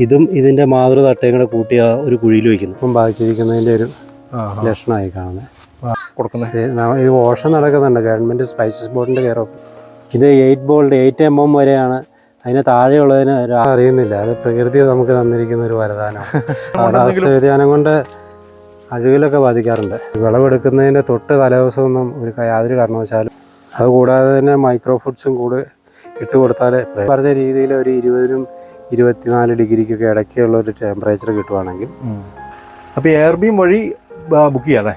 ഇതും ഇതിൻ്റെ മാതൃതട്ടയും കൂടെ കൂട്ടി ഒരു കുഴിയിൽ വയ്ക്കുന്നു. ഇപ്പം ബാധിച്ചിരിക്കുന്നതിൻ്റെ ഒരു ലക്ഷണമായി കാണുന്നത്. ഇത് ഓഷം നടക്കുന്നുണ്ട് ഗവൺമെൻറ് സ്പൈസസ് ബോർഡിൻ്റെ കെയർ ഓഫ്. ഇത് 8 mm വരെയാണ്. അതിന് താഴെയുള്ളതിന് അറിയുന്നില്ല. അത് പ്രകൃതി നമുക്ക് തന്നിരിക്കുന്ന ഒരു വരദാനമാണ്. കാലാവസ്ഥ വ്യതിയാനം കൊണ്ട് അഴുകലൊക്കെ ബാധിക്കാറുണ്ട്. വിളവെടുക്കുന്നതിൻ്റെ തൊട്ട് തലേദിവസമൊന്നും യാതൊരു കാരണവശാലും. അതുകൂടാതെ തന്നെ മൈക്രോ ഫുഡ്സും കൂടെ ഇട്ട് കൊടുത്താൽ പറഞ്ഞ രീതിയിൽ ഒരു 20-24 ഡിഗ്രിക്കൊക്കെ ഇടയ്ക്കുള്ള ഒരു ടെമ്പറേച്ചർ കിട്ടുവാണെങ്കിൽ. അപ്പോൾ എയർബീം വഴി ബുക്ക് ചെയ്യാനേ?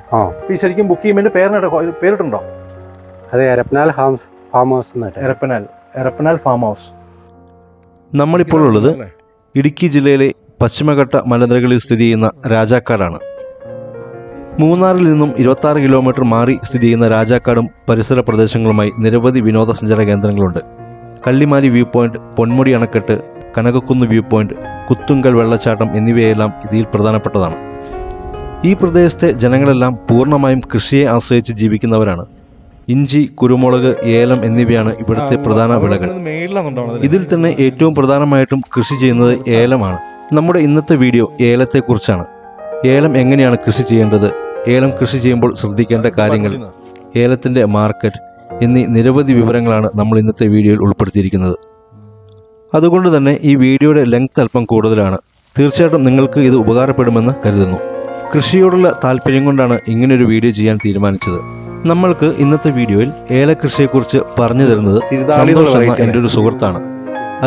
ഈ ശരിക്കും ബുക്ക് ചെയ്യുമ്പോൾ പേരിട്ടുണ്ടോ? അത് എരപ്പനാൽ ഫാം ഹൗസ് എന്നിട്ട്. എരപ്പനാൽ ഫാം ഹൗസ്. നമ്മളിപ്പോൾ ഉള്ളത് ഇടുക്കി ജില്ലയിലെ പശ്ചിമഘട്ട മലനിരകളിൽ സ്ഥിതി ചെയ്യുന്ന രാജാക്കാടാണ്. മൂന്നാറിൽ നിന്നും 26 കിലോമീറ്റർ മാറി സ്ഥിതി ചെയ്യുന്ന രാജാക്കാടും പരിസര പ്രദേശങ്ങളുമായി നിരവധി വിനോദസഞ്ചാര കേന്ദ്രങ്ങളുണ്ട്. കള്ളിമാലി വ്യൂ പോയിന്റ്, പൊന്മുടി അണക്കെട്ട്, കനകക്കുന്ന് വ്യൂ പോയിന്റ്, കുത്തുങ്കൽ വെള്ളച്ചാട്ടം എന്നിവയെല്ലാം ഇതിൽ പ്രധാനപ്പെട്ടതാണ്. ഈ പ്രദേശത്തെ ജനങ്ങളെല്ലാം പൂർണ്ണമായും കൃഷിയെ ആശ്രയിച്ച് ജീവിക്കുന്നവരാണ്. ഇഞ്ചി, കുരുമുളക്, ഏലം എന്നിവയാണ് ഇവിടുത്തെ പ്രധാന വിളകൾ. ഇതിൽ തന്നെ ഏറ്റവും പ്രധാനമായിട്ടും കൃഷി ചെയ്യുന്നത് ഏലമാണ്. നമ്മുടെ ഇന്നത്തെ വീഡിയോ ഏലത്തെക്കുറിച്ചാണ്. ഏലം എങ്ങനെയാണ് കൃഷി ചെയ്യേണ്ടത്, ഏലം കൃഷി ചെയ്യുമ്പോൾ ശ്രദ്ധിക്കേണ്ട കാര്യങ്ങൾ, ഏലത്തിൻ്റെ മാർക്കറ്റ് എന്നീ നിരവധി വിവരങ്ങളാണ് നമ്മൾ ഇന്നത്തെ വീഡിയോയിൽ ഉൾപ്പെടുത്തിയിരിക്കുന്നത്. അതുകൊണ്ട് തന്നെ ഈ വീഡിയോയുടെ ലെങ്ത് അല്പം കൂടുതലാണ്. തീർച്ചയായിട്ടും നിങ്ങൾക്ക് ഇത് ഉപകാരപ്പെടുമെന്ന് കരുതുന്നു. കൃഷിയോടുള്ള താല്പര്യം കൊണ്ടാണ് ഇങ്ങനൊരു വീഡിയോ ചെയ്യാൻ തീരുമാനിച്ചത്. നമ്മൾക്ക് ഇന്നത്തെ വീഡിയോയിൽ ഏലകൃഷിയെക്കുറിച്ച് പറഞ്ഞു തരുന്നത് സന്തോഷ് എന്ന എൻ്റെ ഒരു സുഹൃത്താണ്.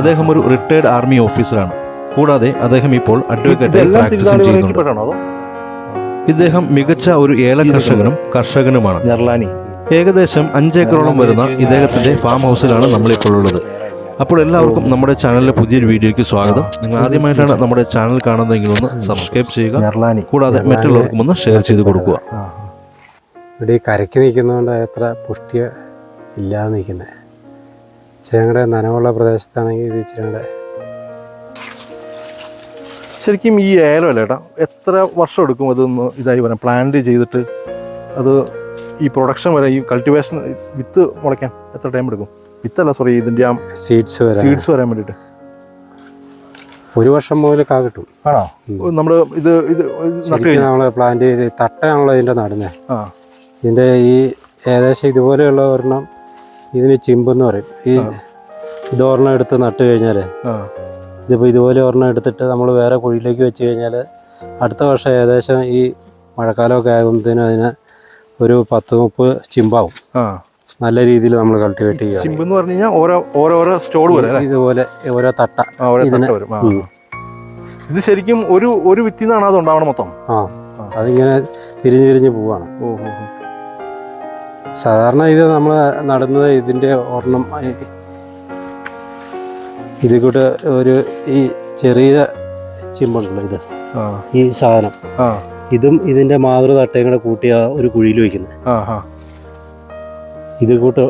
അദ്ദേഹം ഒരു റിട്ടയർഡ് ആർമി ഓഫീസറാണ്. കൂടാതെ അദ്ദേഹം ഇപ്പോൾ അഡ്വക്കേറ്റ് പ്രാക്ടീസും ചെയ്യുന്നുണ്ട്. ഇദ്ദേഹം മികച്ച ഒരു ഏല കർഷകനുമാണ്. ഏകദേശം 5 ഏക്കറോളം വരുന്ന ഇദ്ദേഹത്തിന്റെ ഫാം ഹൗസിലാണ് നമ്മളിപ്പോൾ ഉള്ളത്. അപ്പോൾ എല്ലാവർക്കും നമ്മുടെ ചാനലിലെ പുതിയൊരു വീഡിയോയ്ക്ക് സ്വാഗതം. നിങ്ങൾ ആദ്യമായിട്ടാണ് നമ്മുടെ ചാനൽ കാണുന്നതെങ്കിൽ ഒന്ന് സബ്സ്ക്രൈബ് ചെയ്യുക. കൂടാതെ മറ്റുള്ളവർക്കും ഒന്ന് ഷെയർ ചെയ്ത് കൊടുക്കുക. ഇവിടെ ഈ കരയ്ക്ക് നിൽക്കുന്നതുകൊണ്ട് അത്ര പുഷ്ടി ഇല്ലാതെ നിൽക്കുന്നത്. ഇച്ചിരി കൂടെ നനവുള്ള പ്രദേശത്താണെങ്കിൽ ഇത് ഇച്ചിരി കൂടെ. ശരിക്കും ഈ ഏലമല്ല ചേട്ടാ, എത്ര വർഷം എടുക്കും അതൊന്ന് ഇതായി വരാൻ, പ്ലാന്റ് ചെയ്തിട്ട് അത് ഈ പ്രൊഡക്ഷൻ വരെ, ഈ കൾട്ടിവേഷൻ വിത്ത് മുളയ്ക്കാൻ എത്ര ടൈം എടുക്കും? വിത്തല്ല, സോറി, ഇതിൻ്റെ ആ സീഡ്സ് വരാൻ വേണ്ടിയിട്ട് 1 വർഷം മുതൽ കാ കിട്ടും. ആണോ? നമ്മൾ ഇത് നമ്മൾ പ്ലാന്റ് ചെയ്ത് തട്ടയാണല്ലോ ഇതിൻ്റെ നടുന്നത്. ഇതിൻ്റെ ഈ ഏകദേശം ഇതുപോലെയുള്ള ഒരെണ്ണം ഇതിന് ചിമ്പെന്ന് പറയും. ഇത് ഒരെണ്ണം എടുത്ത് നട്ട് കഴിഞ്ഞാൽ, ഇതിപ്പോൾ ഇതുപോലെ ഒരെണ്ണം എടുത്തിട്ട് നമ്മൾ വേറെ കുഴിയിലേക്ക് വെച്ച് കഴിഞ്ഞാൽ അടുത്ത വർഷം ഏകദേശം ഈ മഴക്കാലമൊക്കെ ആകുമ്പോഴത്തേനും അതിന് ഒരു 10-30 ചിമ്പാവും. നല്ല രീതിയിൽ നമ്മൾ കൾട്ടിവേറ്റ് ചെയ്യുക. ചിമ്പെന്ന് പറഞ്ഞു കഴിഞ്ഞാൽ ഓരോ സ്റ്റോർ വരെ ഇതുപോലെ ഓരോ തട്ട വരും. ഇത് ശരിക്കും ഒരു വിത്തിൽ നിന്നാണ് അത് ഉണ്ടാവണം മൊത്തം? അതിങ്ങനെ തിരിഞ്ഞ് പോവാണ്. സാധാരണ ഇത് നമ്മൾ നടുന്നത് ഇതിൻ്റെ ഒരെണ്ണം ഇതിൽ കൂട്ട് ഒരു ഈ ചെറിയ ചിമ്പുണ്ടല്ലോ, ഇത് ഈ സാധനം, ഇതും ഇതിൻ്റെ മാതൃതട്ടയും കൂടെ കൂട്ടി ഒരു കുഴിയിൽ വയ്ക്കുന്നത്. ഇത് കൂട്ട്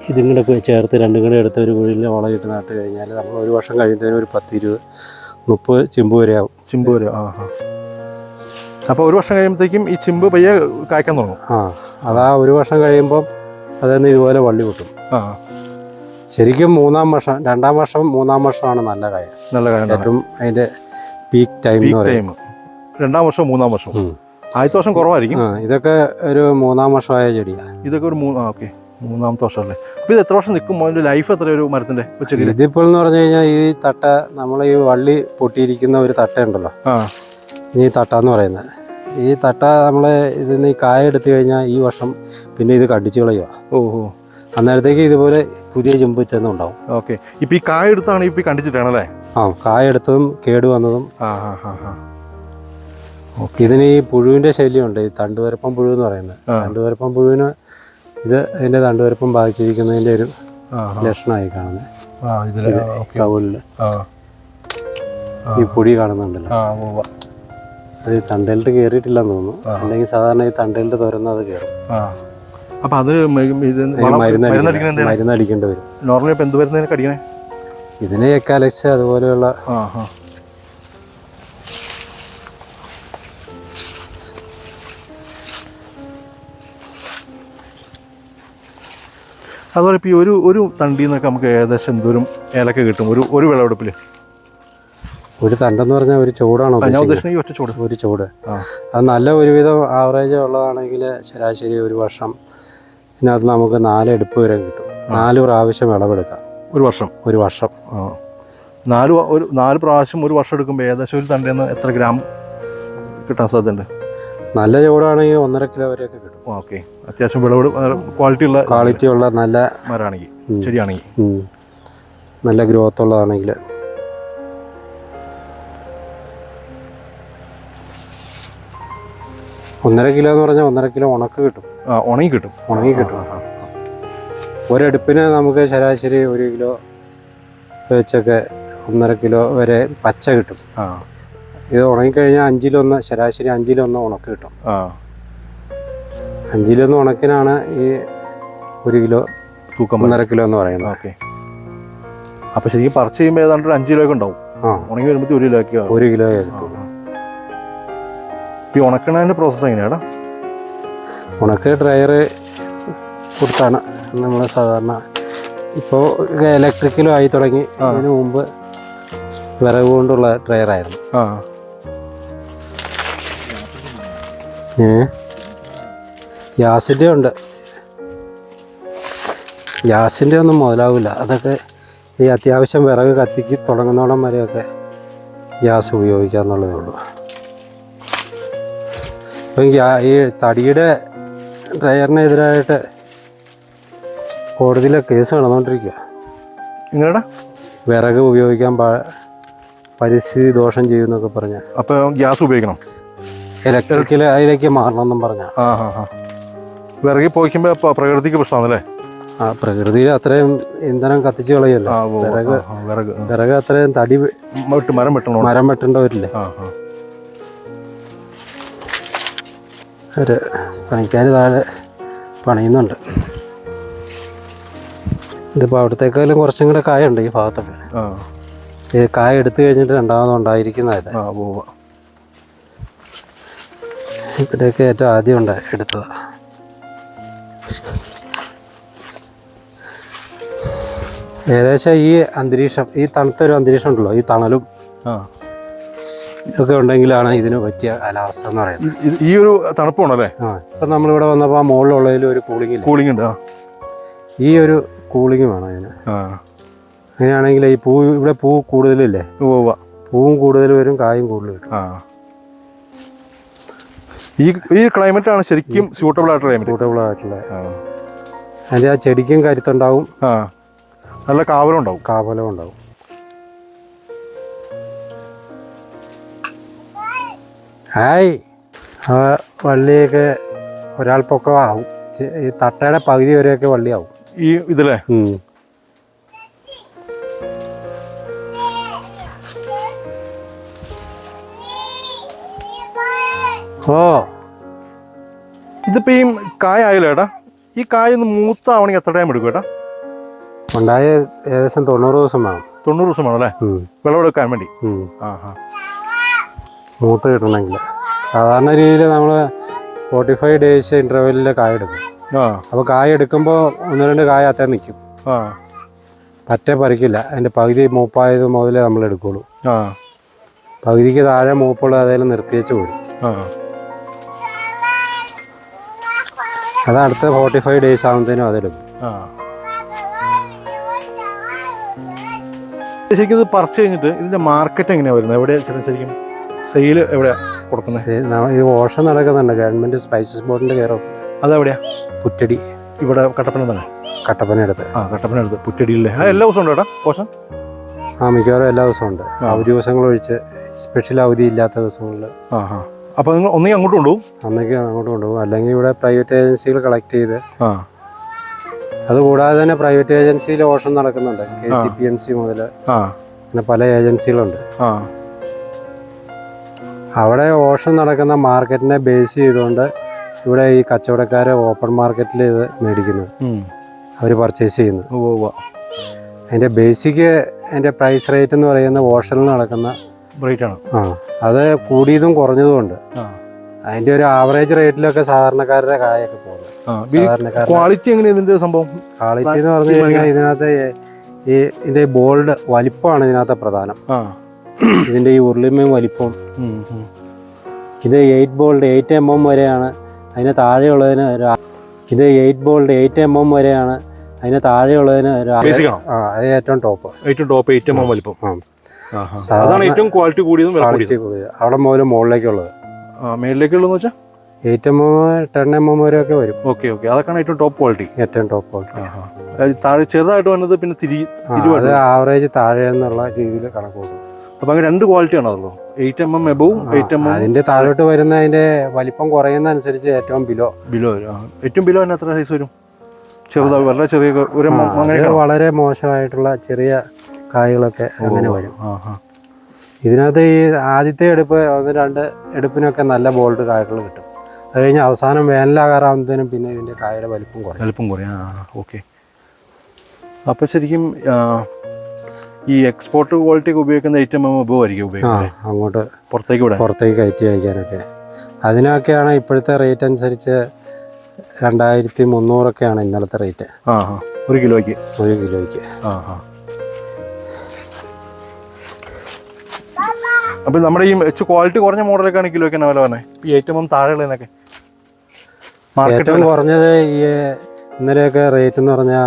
ഇതും കൂടെ ചേർത്ത് രണ്ടും കൂടെ എടുത്ത് ഒരു കുഴിയിൽ വളമിട്ട് നട്ട് കഴിഞ്ഞാൽ നമ്മൾ 1 വർഷം കഴിയുന്നതിന് ഒരു 10-20-30 ചിമ്പ് വരെ ആവും. അപ്പോൾ 1 വർഷം കഴിയുമ്പോഴത്തേക്കും ഈ ചിമ്പ് പയ്യെ കായ്ക്കാൻ തുടങ്ങും. അതാ 1 വർഷം കഴിയുമ്പം അതെന്ന് ഇതുപോലെ വള്ളി പൊട്ടും. ശരിക്കും 2-ാം വർഷം 3-ാം വർഷമാണ് നല്ല കായ. ഏറ്റവും അതിൻ്റെ പീക്ക് ടൈം എന്ന് പറയും. 2-ാം വർഷം 3-ാം വർഷം. ആദ്യത്തെ വർഷം കുറവായിരിക്കും. ഇതൊക്കെ ഒരു 3-ാം വർഷമായ ചെടിയാണ്. ഇതൊക്കെ ഒരു 3-ാമത്തെ വർഷം അല്ലേ? അപ്പോൾ ഇത് എത്ര വർഷം നിൽക്കും? അതിൻ്റെ ലൈഫ് എത്ര ഒരു മരത്തിൻ്റെ? ഇതിപ്പോൾ എന്ന് പറഞ്ഞു കഴിഞ്ഞാൽ ഈ തട്ട, നമ്മൾ ഈ വള്ളി പൊട്ടിയിരിക്കുന്ന ഒരു തട്ട ഉണ്ടല്ലോ, ഈ തട്ട എന്ന് പറയുന്നത്, ഈ തട്ട നമ്മൾ ഇതിൽ ഈ കായ എടുത്തു കഴിഞ്ഞാൽ ഈ വർഷം പിന്നെ ഇത് കടിച്ചു കളയുക. അന്നേരത്തേക്ക് ഇതുപോലെ പുതിയ ചെമ്പുറ്റെന്നും ഉണ്ടാവും. ഓക്കെ. ഇപ്പം ഈ കായ എടുത്താണ് ഇപ്പം കണ്ടിച്ചിട്ടാണല്ലേ? കായ എടുത്തതും കേട് വന്നതും. ഇതിന് ഈ പുഴുവിൻ്റെ ശല്യമുണ്ട്, ഈ തണ്ടുവരപ്പം പുഴു എന്ന് പറയുന്നത്. തണ്ടുവരപ്പം പുഴുവിന് ഇത് അതിൻ്റെ തണ്ടുവരപ്പം ബാധിച്ചിരിക്കുന്നതിൻ്റെ ഒരു ലക്ഷണമായി കാണുന്നത്. കവുലിൽ ഈ പൊടി കാണുന്നുണ്ടല്ലോ, അത് തണ്ടലിട്ട് കയറിയിട്ടില്ലെന്ന് തോന്നുന്നു. അല്ലെങ്കിൽ സാധാരണ ഈ തണ്ടലിട്ട് തുറന്ന് അത് കയറും. അപ്പം അത് മരുന്നടിക്കേണ്ടി വരും. നോർമലി ഇപ്പം എന്ത് മരുന്ന് കടിക്കണേ? ഇതിന് എക്കാലക്സ് അതുപോലെയുള്ള. അതുപോലെ ഇപ്പോൾ ഈ ഒരു തണ്ടിൽ നിന്നൊക്കെ നമുക്ക് ഏകദേശം എന്തോരം ഏലക്ക കിട്ടും ഒരു വിളവെടുപ്പിൽ? ഒരു തണ്ടെന്ന് പറഞ്ഞാൽ ഒരു ചൂടാണോ ഞാൻ ഉദ്ദേശിക്കുന്നത് ഈ ഒറ്റ ചൂട്. ഒരു ചൂട്. ആ അത് നല്ല ഒരുവിധം ആവറേജ് ഉള്ളതാണെങ്കിൽ ശരാശരി ഒരു വർഷം ഇതിനകത്ത് നമുക്ക് 4 എടുപ്പ് വരെ കിട്ടും. 4 പ്രാവശ്യം വിളവെടുക്കാം ഒരു വർഷം. ഒരു വർഷം. ആ 4 പ്രാവശ്യം ഒരു വർഷം എടുക്കുമ്പോൾ ഏകദേശം ഒരു തണ്ടിൽ നിന്ന് എത്ര ഗ്രാം കിട്ടാൻ സാധ്യതയുണ്ട്? നല്ല ചൂടാണെങ്കിൽ 1.5 കിലോ വരെയൊക്കെ കിട്ടും. ഓക്കെ, അത്യാവശ്യം വിളവ് ക്വാളിറ്റി ഉള്ള നല്ല മരമാണെങ്കിൽ, ശരിയാണെങ്കിൽ, നല്ല ഗ്രോത്ത് ഉള്ളതാണെങ്കിൽ. ഒന്നര കിലോ എന്ന് പറഞ്ഞാൽ 1.5 കിലോ ഉണക്ക് കിട്ടും. ഉണങ്ങി കിട്ടും. ഒരെടുപ്പിന് നമുക്ക് ശരാശരി 1 കിലോ വെച്ചൊക്കെ 1.5 കിലോ വരെ പച്ച കിട്ടും. ഇത് ഉണങ്ങിക്കഴിഞ്ഞാൽ 5-1 ശരാശരി 5-1 ഉണക്ക് കിട്ടും. 5-1 ഉണക്കിനാണ് ഈ 1 കിലോ തൂക്കം 1.5 കിലോ എന്ന് പറയുന്നത്. ഓക്കെ, അപ്പോൾ ശരിക്കും പറിച്ച് ചെയ്യുമ്പോൾ ഏതാണ്ട് ഒരു 5 കിലോയൊക്കെ ഉണ്ടാവും. ഉണങ്ങി വരുമ്പോൾ 1 കിലോയ്ക്ക് 1 കിലോ കിട്ടും. ഈ ഉണക്കണതിൻ്റെ പ്രോസസ്സ് എങ്ങനെയാണ്? ഉണക്ക് ഡ്രയർ കൊടുത്താണ് നമ്മൾ സാധാരണ. ഇപ്പോൾ ഇലക്ട്രിക്കലും ആയി തുടങ്ങി. അതിന് മുമ്പ് വിറക് കൊണ്ടുള്ള ഡ്രയറായിരുന്നു. ഗ്യാസിൻ്റെ ഉണ്ട്. ഗ്യാസിൻ്റെ ഒന്നും മുതലാവില്ല. അതൊക്കെ ഈ അത്യാവശ്യം വിറക് കത്തിക്ക് തുടങ്ങുന്നോളം വരെയൊക്കെ ഗ്യാസ് ഉപയോഗിക്കാമെന്നുള്ളതേ ഉള്ളൂ. ഇപ്പം ഈ തടിയുടെ ഡ്രയറിനെതിരായിട്ട് കോടതിയിലെ കേസ് നടന്നുകൊണ്ടിരിക്കുക. നിങ്ങളുടെ വിറക് ഉപയോഗിക്കാൻ പരിസ്ഥിതി ദോഷം ചെയ്യുമെന്നൊക്കെ പറഞ്ഞ. അപ്പോൾ ഗ്യാസ് ഉപയോഗിക്കണം, ഇലക്ട്രിക്കൽ അതിലേക്ക് മാറണമെന്നും പറഞ്ഞ. വിറകി പോയിക്കുമ്പോൾ അപ്പോൾ പ്രകൃതിക്ക് പ്രശ്നമാണല്ലേ? പ്രകൃതിയിൽ അത്രയും ഇന്ധനം കത്തിച്ച് കളയല്ലോ. വിറക് അത്രയും തടി മരം വെട്ടേണ്ടവരില്ലേ. ഒരു പണിക്കാർ താഴെ പണിയുന്നുണ്ട്. ഇതിപ്പോൾ അവിടത്തേക്കാളും കുറച്ചും കൂടെ കായുണ്ട് ഈ ഭാഗത്തൊക്കെ. ഈ കായ എടുത്തു കഴിഞ്ഞിട്ട് രണ്ടാമതുണ്ടായിരിക്കുന്നതായത്. ഇതിൻ്റെയൊക്കെ ഏറ്റവും ആദ്യം എടുത്തത്. ഏകദേശം ഈ അന്തരീക്ഷം, ഈ തണുത്തൊരു അന്തരീക്ഷം ഉണ്ടല്ലോ, ഈ തണലും ഇതൊക്കെ ഉണ്ടെങ്കിലാണ് ഇതിന് പറ്റിയ കാലാവസ്ഥ എന്ന് പറയുന്നത്. ഈ ഒരു തണുപ്പാണല്ലേ? ഇപ്പം നമ്മളിവിടെ വന്നപ്പോൾ ആ മുകളിലുള്ളതിൽ ഒരു കൂളിംഗ് ഉണ്ട്. ഈ ഒരു കൂളിംഗ് വേണം അതിന്. അങ്ങനെയാണെങ്കിൽ ഈ ഇവിടെ പൂ കൂടുതലില്ലേ, പൂവും കൂടുതൽ വരും, കായും കൂടുതൽ വരും. ഈ ക്ലൈമറ്റ് ആണ് ശരിക്കും സ്യൂട്ടബിൾ ആയിട്ടുള്ള. അതിൻ്റെ ആ ചെടിക്കും കരുത്തുണ്ടാവും, നല്ല കാവലും ഉണ്ടാവും. ഹായ്. ആ വള്ളിയൊക്കെ ഒരാൾ പൊക്കമാവും. ഈ തട്ടയുടെ പകുതി വരെയൊക്കെ വള്ളിയാവും ഈ ഇതിലെ. ഇതിപ്പോ ഈ കായ ആയില്ല ഏട്ടാ? ഈ കായ ഒന്ന് മൂത്താവണെങ്കിൽ എത്ര ടൈം എടുക്കും ഏട്ടാ? ഉണ്ടായ ഏകദേശം 90 ദിവസം വേണം. 90 ദിവസം വേണം അല്ലേ വിളവെടുക്കാൻ വേണ്ടി? മൂത്ത് കിട്ടണമെങ്കിൽ സാധാരണ രീതിയിൽ നമ്മൾ 45 ഡേയ്സ് ഇൻ്റർവെല്ലിൽ കായ എടുക്കും. അപ്പോൾ കായ എടുക്കുമ്പോൾ 1-2 കായ അത്തേ നിൽക്കും, പറ്റേ പറിക്കില്ല. അതിൻ്റെ പകുതി മൂപ്പായത് മുതലേ നമ്മൾ എടുക്കുള്ളൂ. പകുതിക്ക് താഴെ മൂപ്പുള്ള അതേലും നിർത്തിയേച്ച് പോരും. അത് അടുത്ത 45 ഡേയ്സ് ആകുമ്പോഴത്തേനും അതെടുക്കും. ശരിക്കും ഇത് പറിച്ചു കഴിഞ്ഞിട്ട് ഇതിൻ്റെ മാർക്കറ്റ് എങ്ങനെയാണ് വരുന്നത്? എവിടെയാണ് ശരിക്കും സെയിൽ എവിടെയാണ് കൊടുക്കുന്നത്? ഇത് ഓഷൻ നടക്കുന്നുണ്ട്, ഗവൺമെൻറ് സ്പൈസസ് ബോർഡിൻ്റെ കെയർ ഓഫ്. അതെവിടെയാ? പുറ്റടി. ഇവിടെ കട്ടപ്പന തന്നെ? കട്ടപ്പനടുത്ത്. കട്ടപ്പനടുത്ത് പുറ്റടിയില്ലേ? എല്ലാ ദിവസവും ഉണ്ട് കേട്ടോ ഓഷൻ? മിക്കവാറും എല്ലാ ദിവസവും ഉണ്ട്. അവധി ദിവസങ്ങൾ ഒഴിച്ച്, സ്പെഷ്യൽ അവധി ഇല്ലാത്ത ദിവസങ്ങളിൽ. അപ്പോൾ നിങ്ങൾ ഒന്നെങ്കിൽ അങ്ങോട്ട് കൊണ്ടുപോകും? അങ്ങോട്ട് കൊണ്ടുപോകും, അല്ലെങ്കിൽ ഇവിടെ പ്രൈവറ്റ് ഏജൻസികൾ കളക്ട് ചെയ്ത്. അതുകൂടാതെ തന്നെ പ്രൈവറ്റ് ഏജൻസിയിൽ ഓഷൻ നടക്കുന്നുണ്ട്. KCPMC മുതൽ പിന്നെ പല ഏജൻസികളുണ്ട്. അവിടെ ഓഷൻ നടക്കുന്ന മാർക്കറ്റിനെ ബേസ് ചെയ്തുകൊണ്ട് ഇവിടെ ഈ കച്ചവടക്കാർ ഓപ്പൺ മാർക്കറ്റിൽ ഇത് മേടിക്കുന്നത്, അവർ പർച്ചേസ് ചെയ്യുന്നത്. അതിൻ്റെ ബേസിക് അതിൻ്റെ പ്രൈസ് റേറ്റ് എന്ന് പറയുന്നത് ഓഷനിൽ നടക്കുന്ന റേറ്റാണ്. അത് കൂടിയതും കുറഞ്ഞതും ഉണ്ട്. അതിൻ്റെ ഒരു ആവറേജ് റേറ്റിലൊക്കെ സാധാരണക്കാരുടെ കായൊക്കെ പോകുന്നത്. ക്വാളിറ്റി എങ്ങനെയാണ് ഇതിൻ്റെ സംഭവം? ക്വാളിറ്റി എന്ന് പറഞ്ഞു കഴിഞ്ഞാൽ ഇതിനകത്ത് ഇതിൻ്റെ ബോൾഡ് വലിപ്പമാണ് ഇതിനകത്ത് പ്രധാനം. ഇതിൻ്റെ ഈ ഉരുളിമയും വലിപ്പം. ഇത് 8 ബോൾട്ട് 8 mm വരെയാണ്. അതിന് താഴെയുള്ളതിന് ഇത് 8 ബോൾട്ട് 8 mm വരെയാണ്. അതിന് താഴെയുള്ളതിന് അത് ഏറ്റവും ടോപ്പ് 8 mm വലിപ്പം. അതാണ് ഏറ്റവും ക്വാളിറ്റി കൂടിയതും ക്വാളിറ്റി കൂടിയത്. അവിടെ മുതൽ മുകളിലേക്കുള്ളത്. മേളിലേക്കുള്ളതെന്ന് വെച്ചാൽ 8 mm 10 mm വരെയൊക്കെ വരും. ഓക്കെ അതൊക്കെയാണ് ഏറ്റവും ടോപ്പ് ക്വാളിറ്റി. ഏറ്റവും ടോപ്പ് ക്വാളിറ്റി. താഴെ ചെറുതായിട്ട് വന്നത് പിന്നെ അത് ആവറേജ് താഴെ എന്നുള്ള രീതിയിൽ കണക്ക് കൂട്ടും. അപ്പൊ അങ്ങനെ 2 ക്വാളിറ്റി ആണ് അതുള്ളൂ. 8 mm എബവും 8 mm. അതിന്റെ താഴോട്ട് വരുന്ന അതിന്റെ വലിപ്പം കുറയുന്ന അനുസരിച്ച് ഏറ്റവും ബിലോ ഏറ്റവും ബിലോ തന്നെ എത്ര സൈസ് വരും? ചെറുതാവും വളരെ ചെറിയ വളരെ മോശമായിട്ടുള്ള ചെറിയ കായ്കളൊക്കെ അങ്ങനെ വരും. ഇതിനകത്ത് ഈ ആദ്യത്തെ എടുപ്പ് 1-2 എടുപ്പിനൊക്കെ നല്ല ബോൾട്ട് കായ്കൾ കിട്ടും. അത് കഴിഞ്ഞ് അവസാനം വേനലാകാറാകുന്നതിനും പിന്നെ ഇതിന്റെ കായയുടെ വലിപ്പം കുറയും. ഓക്കെ. അപ്പൊ ശരിക്കും ഈ എക്സ്പോർട്ട് ക്വാളിറ്റി ഒക്കെ ഉപയോഗിക്കുന്ന 8 mm ഉപയോഗിക്കും അങ്ങോട്ട് പുറത്തേക്ക് കയറ്റി അയക്കാനൊക്കെ. അതിനൊക്കെയാണ് ഇപ്പോഴത്തെ റേറ്റ് അനുസരിച്ച് 2300 ഇന്നലത്തെ റേറ്റ്. 1 കിലോയ്ക്ക്. അപ്പൊ നമ്മുടെ ഈ ക്വാളിറ്റി കുറഞ്ഞ മോഡലൊക്കെയാണ് കിലോയ്ക്ക് വില പറഞ്ഞത്. ഈ 8 mm താഴെയുള്ളതിനൊക്കെ ഏറ്റവും കുറഞ്ഞത് ഈ ഇന്നലെയൊക്കെ റേറ്റ് എന്ന് പറഞ്ഞാൽ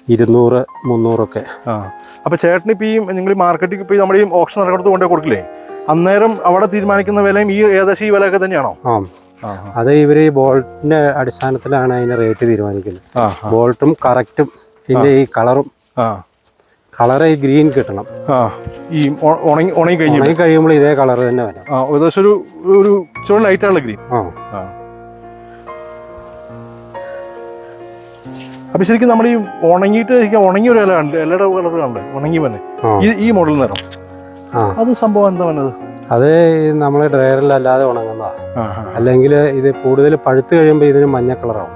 1200-300. അപ്പൊ ചേട്ടന് ഇപ്പൊ ഈ നിങ്ങൾ മാർക്കറ്റിൽ ഇപ്പൊ നമ്മുടെ ഈ ഓപ്ഷൻ നടക്കുന്നത് കൊണ്ടേ കൊടുക്കില്ലേ, അന്നേരം അവിടെ തീരുമാനിക്കുന്ന വിലയും ഈ ഏകദേശം ഈ വിലയൊക്കെ തന്നെയാണോ? അത് ഇവര് ഈ ബോൾട്ടിന്റെ അടിസ്ഥാനത്തിലാണ് അതിന്റെ റേറ്റ് തീരുമാനിക്കുന്നത്. ബോൾട്ടും കറക്റ്റും ഇതിന്റെ ഈ കളറും കളർ ഈ ഗ്രീൻ കിട്ടണം. ഈ ഉണങ്ങി കഴിയുമ്പോൾ ഇതേ കളർ തന്നെ വരാം. ഏകദേശം ഒരു ചുവന്ന ലൈറ്റായുള്ള ഗ്രീൻ. അപ്പൊ ശരിക്കും നമ്മൾ ഈ ഉണങ്ങിയിട്ട് ഉണങ്ങിയ ഒരു ഇല കാണില്ല, ഇലയുടെ കളർ കാണില്ലേ ഉണങ്ങി തന്നെ ഈ മോഡൽ നിറം. അത് സംഭവം എന്താ പറഞ്ഞത്? അത് നമ്മൾ ഡ്രയറിലല്ലാതെ ഉണങ്ങുന്നതാ. അല്ലെങ്കിൽ ഇത് കൂടുതൽ പഴുത്ത് കഴിയുമ്പോൾ ഇതിന് മഞ്ഞ കളറാവും.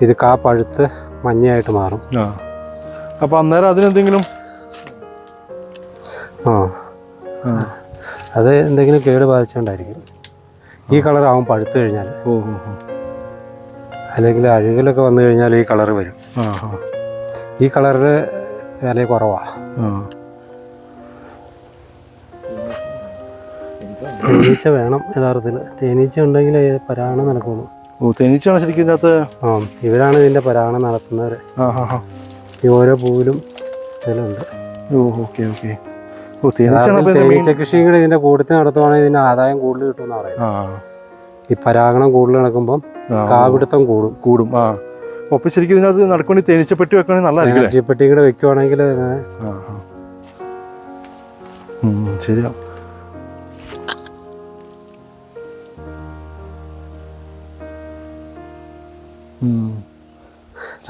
ഇത് പഴുത്ത് മഞ്ഞയായിട്ട് മാറും. അപ്പൊ അന്നേരം അതിനെന്തെങ്കിലും അത് എന്തെങ്കിലും കേട് ബാധിച്ചുകൊണ്ടായിരിക്കും ഈ കളറാവും പഴുത്ത് കഴിഞ്ഞാൽ. അല്ലെങ്കിൽ അഴുകലൊക്കെ വന്നു കഴിഞ്ഞാൽ ഈ കളറ് വരും. ഈ കളറിന് വില കുറവാ. തേനീച്ച വേണം യഥാർത്ഥത്തിൽ. തേനീച്ച ഉണ്ടെങ്കിൽ പരാഗണം നടക്കുള്ളൂ. തേനീച്ചയാണ് ശരിക്കും ഇതിനകത്ത്. ഇവരാണ് ഇതിന്റെ പരാഗണം നടത്തുന്നവർ. ഈ ഓരോ പൂവിലും ഇതിലുണ്ട്. തേനീച്ച കൃഷിയും കൂടെ ഇതിന്റെ കൂട്ടത്തിൽ നടത്തുവാണെങ്കിൽ ഇതിന്റെ ആദായം കൂടുതൽ കിട്ടുമെന്ന് പറയുന്നത്. ഈ പരാഗണം കൂടുതൽ നടക്കുമ്പം കാപിടുത്തം കൂടും. അപ്പൊ ശരിക്കും ഇതിനകത്ത് നടക്കുവാണെങ്കിൽ തേനീച്ചപ്പെട്ടി വെക്കുകയാണെങ്കിൽ നല്ലതായിരിക്കും. തേനീച്ചപ്പെട്ടി കൂടെ വെക്കുവാണെങ്കിൽ ശരിയാ.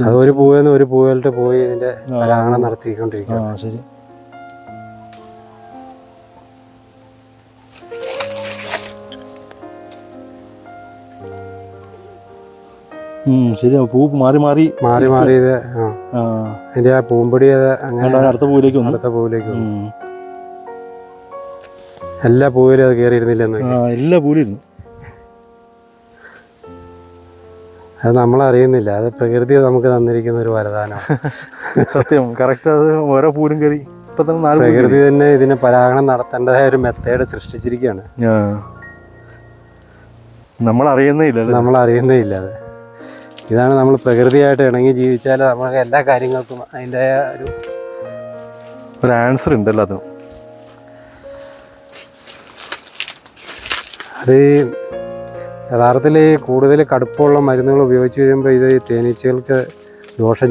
അത് ഒരു പൂവെന്ന് ഒരു പൂവിലിട്ട് പോയി ഇതിന്റെ പരാഗണം നടത്തിക്കൊണ്ടിരിക്കുക. ശരി. ശരിയാ. പൂ മാറി ഇത് അതിന്റെ ആ പൂമ്പൊടി അങ്ങനെ അടുത്ത പൂവിലേക്ക് എല്ലാ പൂവിലും അത് കയറിയിരുന്നില്ലെന്ന്. എല്ലാ പൂവിലിരുന്നു. അത് നമ്മളറിയുന്നില്ല. അത് പ്രകൃതി നമുക്ക് തന്നിരിക്കുന്ന ഒരു വരദാനമാണ്. സത്യം, കറക്റ്റ്. അത് ഓരോ പൂരും കയറി ഇപ്പൊ തന്നെ പ്രകൃതി തന്നെ ഇതിന് പരാഗണം നടത്തേണ്ടതായ ഒരു മെത്തേഡ് സൃഷ്ടിച്ചിരിക്കുകയാണ്. നമ്മളറിയുന്നേ ഇല്ല. അത് ഇതാണ് നമ്മൾ പ്രകൃതിയായിട്ട് ഇണങ്ങി ജീവിച്ചാൽ നമുക്ക് എല്ലാ കാര്യങ്ങൾക്കും അതിൻ്റെ ഒരു ആൻസർ ഉണ്ടല്ലോ. അത് യഥാർത്ഥത്തിൽ കൂടുതൽ കടുപ്പമുള്ള മരുന്നുകൾ ഉപയോഗിച്ച് കഴിയുമ്പോൾ ഇത് തേനീച്ചകൾക്ക് ദോഷം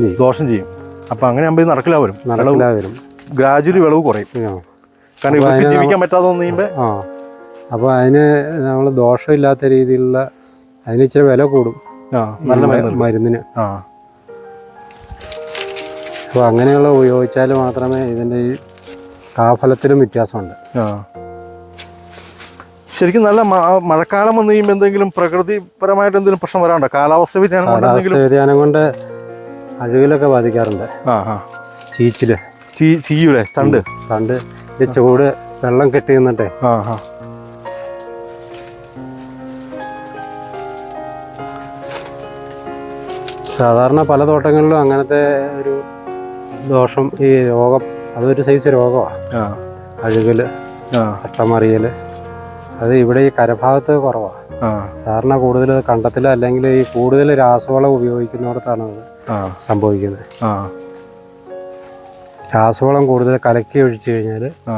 ചെയ്യും. അപ്പം അങ്ങനെ ആകുമ്പോൾ നടക്കില്ല വരും. ഗ്രാജുവലി വിളവ് കുറയും. കാരണം ഇവർക്ക് ജീവിക്കാൻ പറ്റാതെ വന്നു. അപ്പോൾ അതിന് നമ്മൾ ദോഷമില്ലാത്ത രീതിയിലുള്ള അതിന് ഇച്ചിരി വില കൂടും നല്ല മരുന്നിന്. അപ്പോൾ അങ്ങനെയുള്ള ഉപയോഗിച്ചാൽ മാത്രമേ ഇതിൻ്റെ ഈ കാഫലത്തിലും വ്യത്യാസമുണ്ട്. ശരിക്കും നല്ല മഴക്കാലം വന്നു കഴിയുമ്പോൾ എന്തെങ്കിലും പ്രകൃതിപരമായിട്ട് എന്തെങ്കിലും പ്രശ്നം വരാറുണ്ടോ? കാലാവസ്ഥ വ്യതിയാനം കൊണ്ട് അഴുകലൊക്കെ ബാധിക്കാറുണ്ട്. ചീയൂലേ തണ്ട് ചൂട് വെള്ളം കെട്ടി നിന്നിട്ടെ. സാധാരണ പല തോട്ടങ്ങളിലും അങ്ങനത്തെ ഒരു ദോഷം, ഈ രോഗം അതൊരു സൈസ് രോഗമാണ്. ആ അഴുകൽ, ആ അട്ടമറിയൽ, അത് ഇവിടെ ഈ കരഭാഗത്ത് കുറവാണ്. ആ സാറിന് കൂടുതൽ കണ്ടത്തിൽ അല്ലെങ്കിൽ ഈ കൂടുതൽ രാസവളം ഉപയോഗിക്കുന്നിടത്താണ് അത് സംഭവിക്കുന്നത്. ആ രാസവളം കൂടുതൽ കലക്കി ഒഴിച്ചു കഴിഞ്ഞാൽ ആ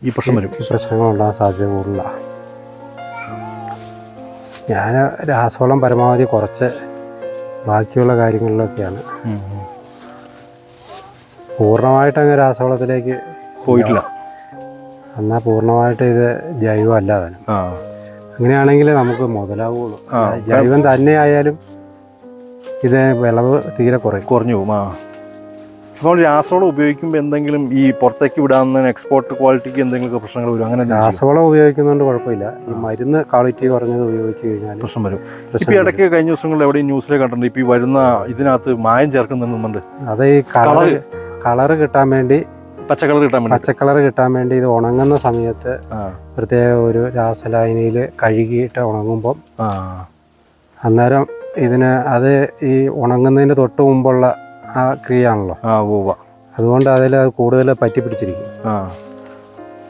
ഈ പ്രശ്നം വരും. ഈ പ്രശ്നങ്ങൾ ഉണ്ടാകാൻ സാധ്യത കൂടുതലാണ്. ഞാൻ രാസവളം പരമാവധി കുറച്ച് ബാക്കിയുള്ള കാര്യങ്ങളിലൊക്കെയാണ്. പൂർണ്ണമായിട്ട് അങ്ങ് രാസവളത്തിലേക്ക് പോയിട്ടില്ല. എന്നാൽ പൂർണ്ണമായിട്ട് ഇത് ജൈവമല്ല താനും. ആ അങ്ങനെയാണെങ്കിൽ നമുക്ക് മുതലാവുള്ളൂ. ജൈവം തന്നെയായാലും ഇത് വിളവ് തീരെ കുറഞ്ഞു പോകും. ആ അപ്പോൾ രാസവളം ഉപയോഗിക്കുമ്പോൾ എന്തെങ്കിലും ഈ പുറത്തേക്ക് വിടാവുന്ന എക്സ്പോർട്ട് ക്വാളിറ്റിക്ക് എന്തെങ്കിലും പ്രശ്നങ്ങൾ വരും? അങ്ങനെ രാസവളം ഉപയോഗിക്കുന്നതുകൊണ്ട് കുഴപ്പമില്ല. ഈ മരുന്ന് ക്വാളിറ്റി കുറഞ്ഞത് ഉപയോഗിച്ച് കഴിഞ്ഞാൽ പ്രശ്നം വരും. ഇപ്പോൾ ഇടയ്ക്ക് കഴിഞ്ഞ ദിവസങ്ങളിൽ എവിടെയും ന്യൂസിലെ കണ്ടിട്ടുണ്ട്, ഇപ്പോൾ ഈ വരുന്ന ഇതിനകത്ത് മായം ചേർക്കുന്നുണ്ട്. അത് ഈ കളറ് കിട്ടാൻ വേണ്ടി, പച്ചക്കളർ കിട്ടാൻ വേണ്ടി ഇത് ഉണങ്ങുന്ന സമയത്ത് പ്രത്യേക ഒരു രാസലായനിയിൽ കഴുകിയിട്ട് ഉണങ്ങുമ്പം അന്നേരം ഇതിന് അത് ഈ ഉണങ്ങുന്നതിന് തൊട്ട് മുമ്പുള്ള ആ ക്രിയ ആണല്ലോ. അതുകൊണ്ട് അതിൽ അത് കൂടുതൽ പറ്റി പിടിച്ചിരിക്കും.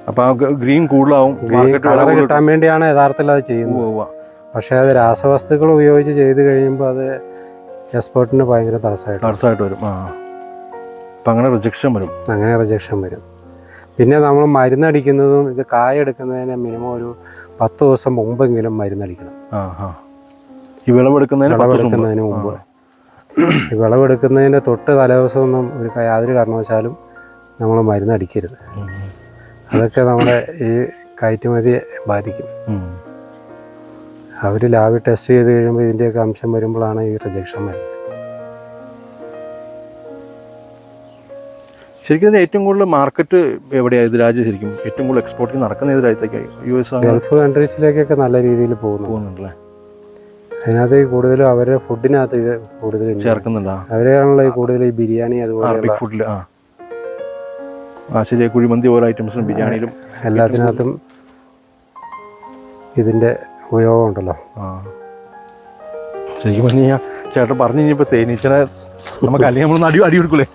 അപ്പോൾ ഗ്രീൻ കൂടുതലാവും. കളർ കിട്ടാൻ വേണ്ടിയാണ് യഥാർത്ഥത്തിൽ അത് ചെയ്യുന്നത്. പക്ഷേ അത് രാസവസ്തുക്കൾ ഉപയോഗിച്ച് ചെയ്ത് കഴിയുമ്പോൾ അത് എക്സ്പോർട്ടിന് ഭയങ്കര തടസ്സമായിട്ട് വരും. അപ്പം അങ്ങനെ റിജക്ഷൻ വരും. പിന്നെ നമ്മൾ മരുന്നടിക്കുന്നതും ഇത് കായ എടുക്കുന്നതിന് മിനിമം ഒരു 10 ദിവസം മുമ്പെങ്കിലും മരുന്നടിക്കണം. ഈ വിളവെടുക്കുന്നതിന് മുമ്പ്. ഈ വിളവെടുക്കുന്നതിൻ്റെ തൊട്ട് തലേദിവസമൊന്നും യാതൊരു കാരണവശാലും നമ്മൾ മരുന്നടിക്കരുത്. അതൊക്കെ നമ്മുടെ ഈ കയറ്റുമതിയെ ബാധിക്കും. അവർ ലാബിൽ ടെസ്റ്റ് ചെയ്ത് കഴിയുമ്പോൾ ഇതിൻ്റെയൊക്കെ അംശം വരുമ്പോഴാണ് ഈ റിജക്ഷൻ വരുന്നത്. ശരിക്കും ഇതിന് ഏറ്റവും കൂടുതൽ മാർക്കറ്റ് എവിടെയാണ്? ഇത് രാജ്യം ശരിക്കും ഏറ്റവും കൂടുതൽ എക്സ്പോർട്ടിങ് നടക്കുന്ന ഏത് രാജ്യത്തേക്കായി? US, ഗൾഫ് കൺട്രീസിലേക്കൊക്കെ നല്ല രീതിയിൽ പോകുന്നുണ്ടല്ലേ. അതിനകത്ത് കൂടുതലും അവരുടെ ഫുഡിനകത്ത് ഇത് കൂടുതൽ ചേർക്കുന്നുണ്ടോ? അവരെയാണല്ലോ കൂടുതൽ ഈ ബിരിയാണി അതുപോലെ ഫുഡിൽ. ശരിയാ, കുഴിമന്തി ഓരോ ഐറ്റംസിനും ബിരിയാണിയിലും എല്ലാത്തിനകത്തും ഇതിൻ്റെ ഉപയോഗം ഉണ്ടല്ലോ. ശരിക്കും പറഞ്ഞു കഴിഞ്ഞാൽ ചേട്ടൻ പറഞ്ഞു കഴിഞ്ഞപ്പോൾ തേനീച്ചനെ നമുക്ക് അല്ലെങ്കിൽ നമ്മളൊന്ന് അടി കൊടുക്കൂലേ?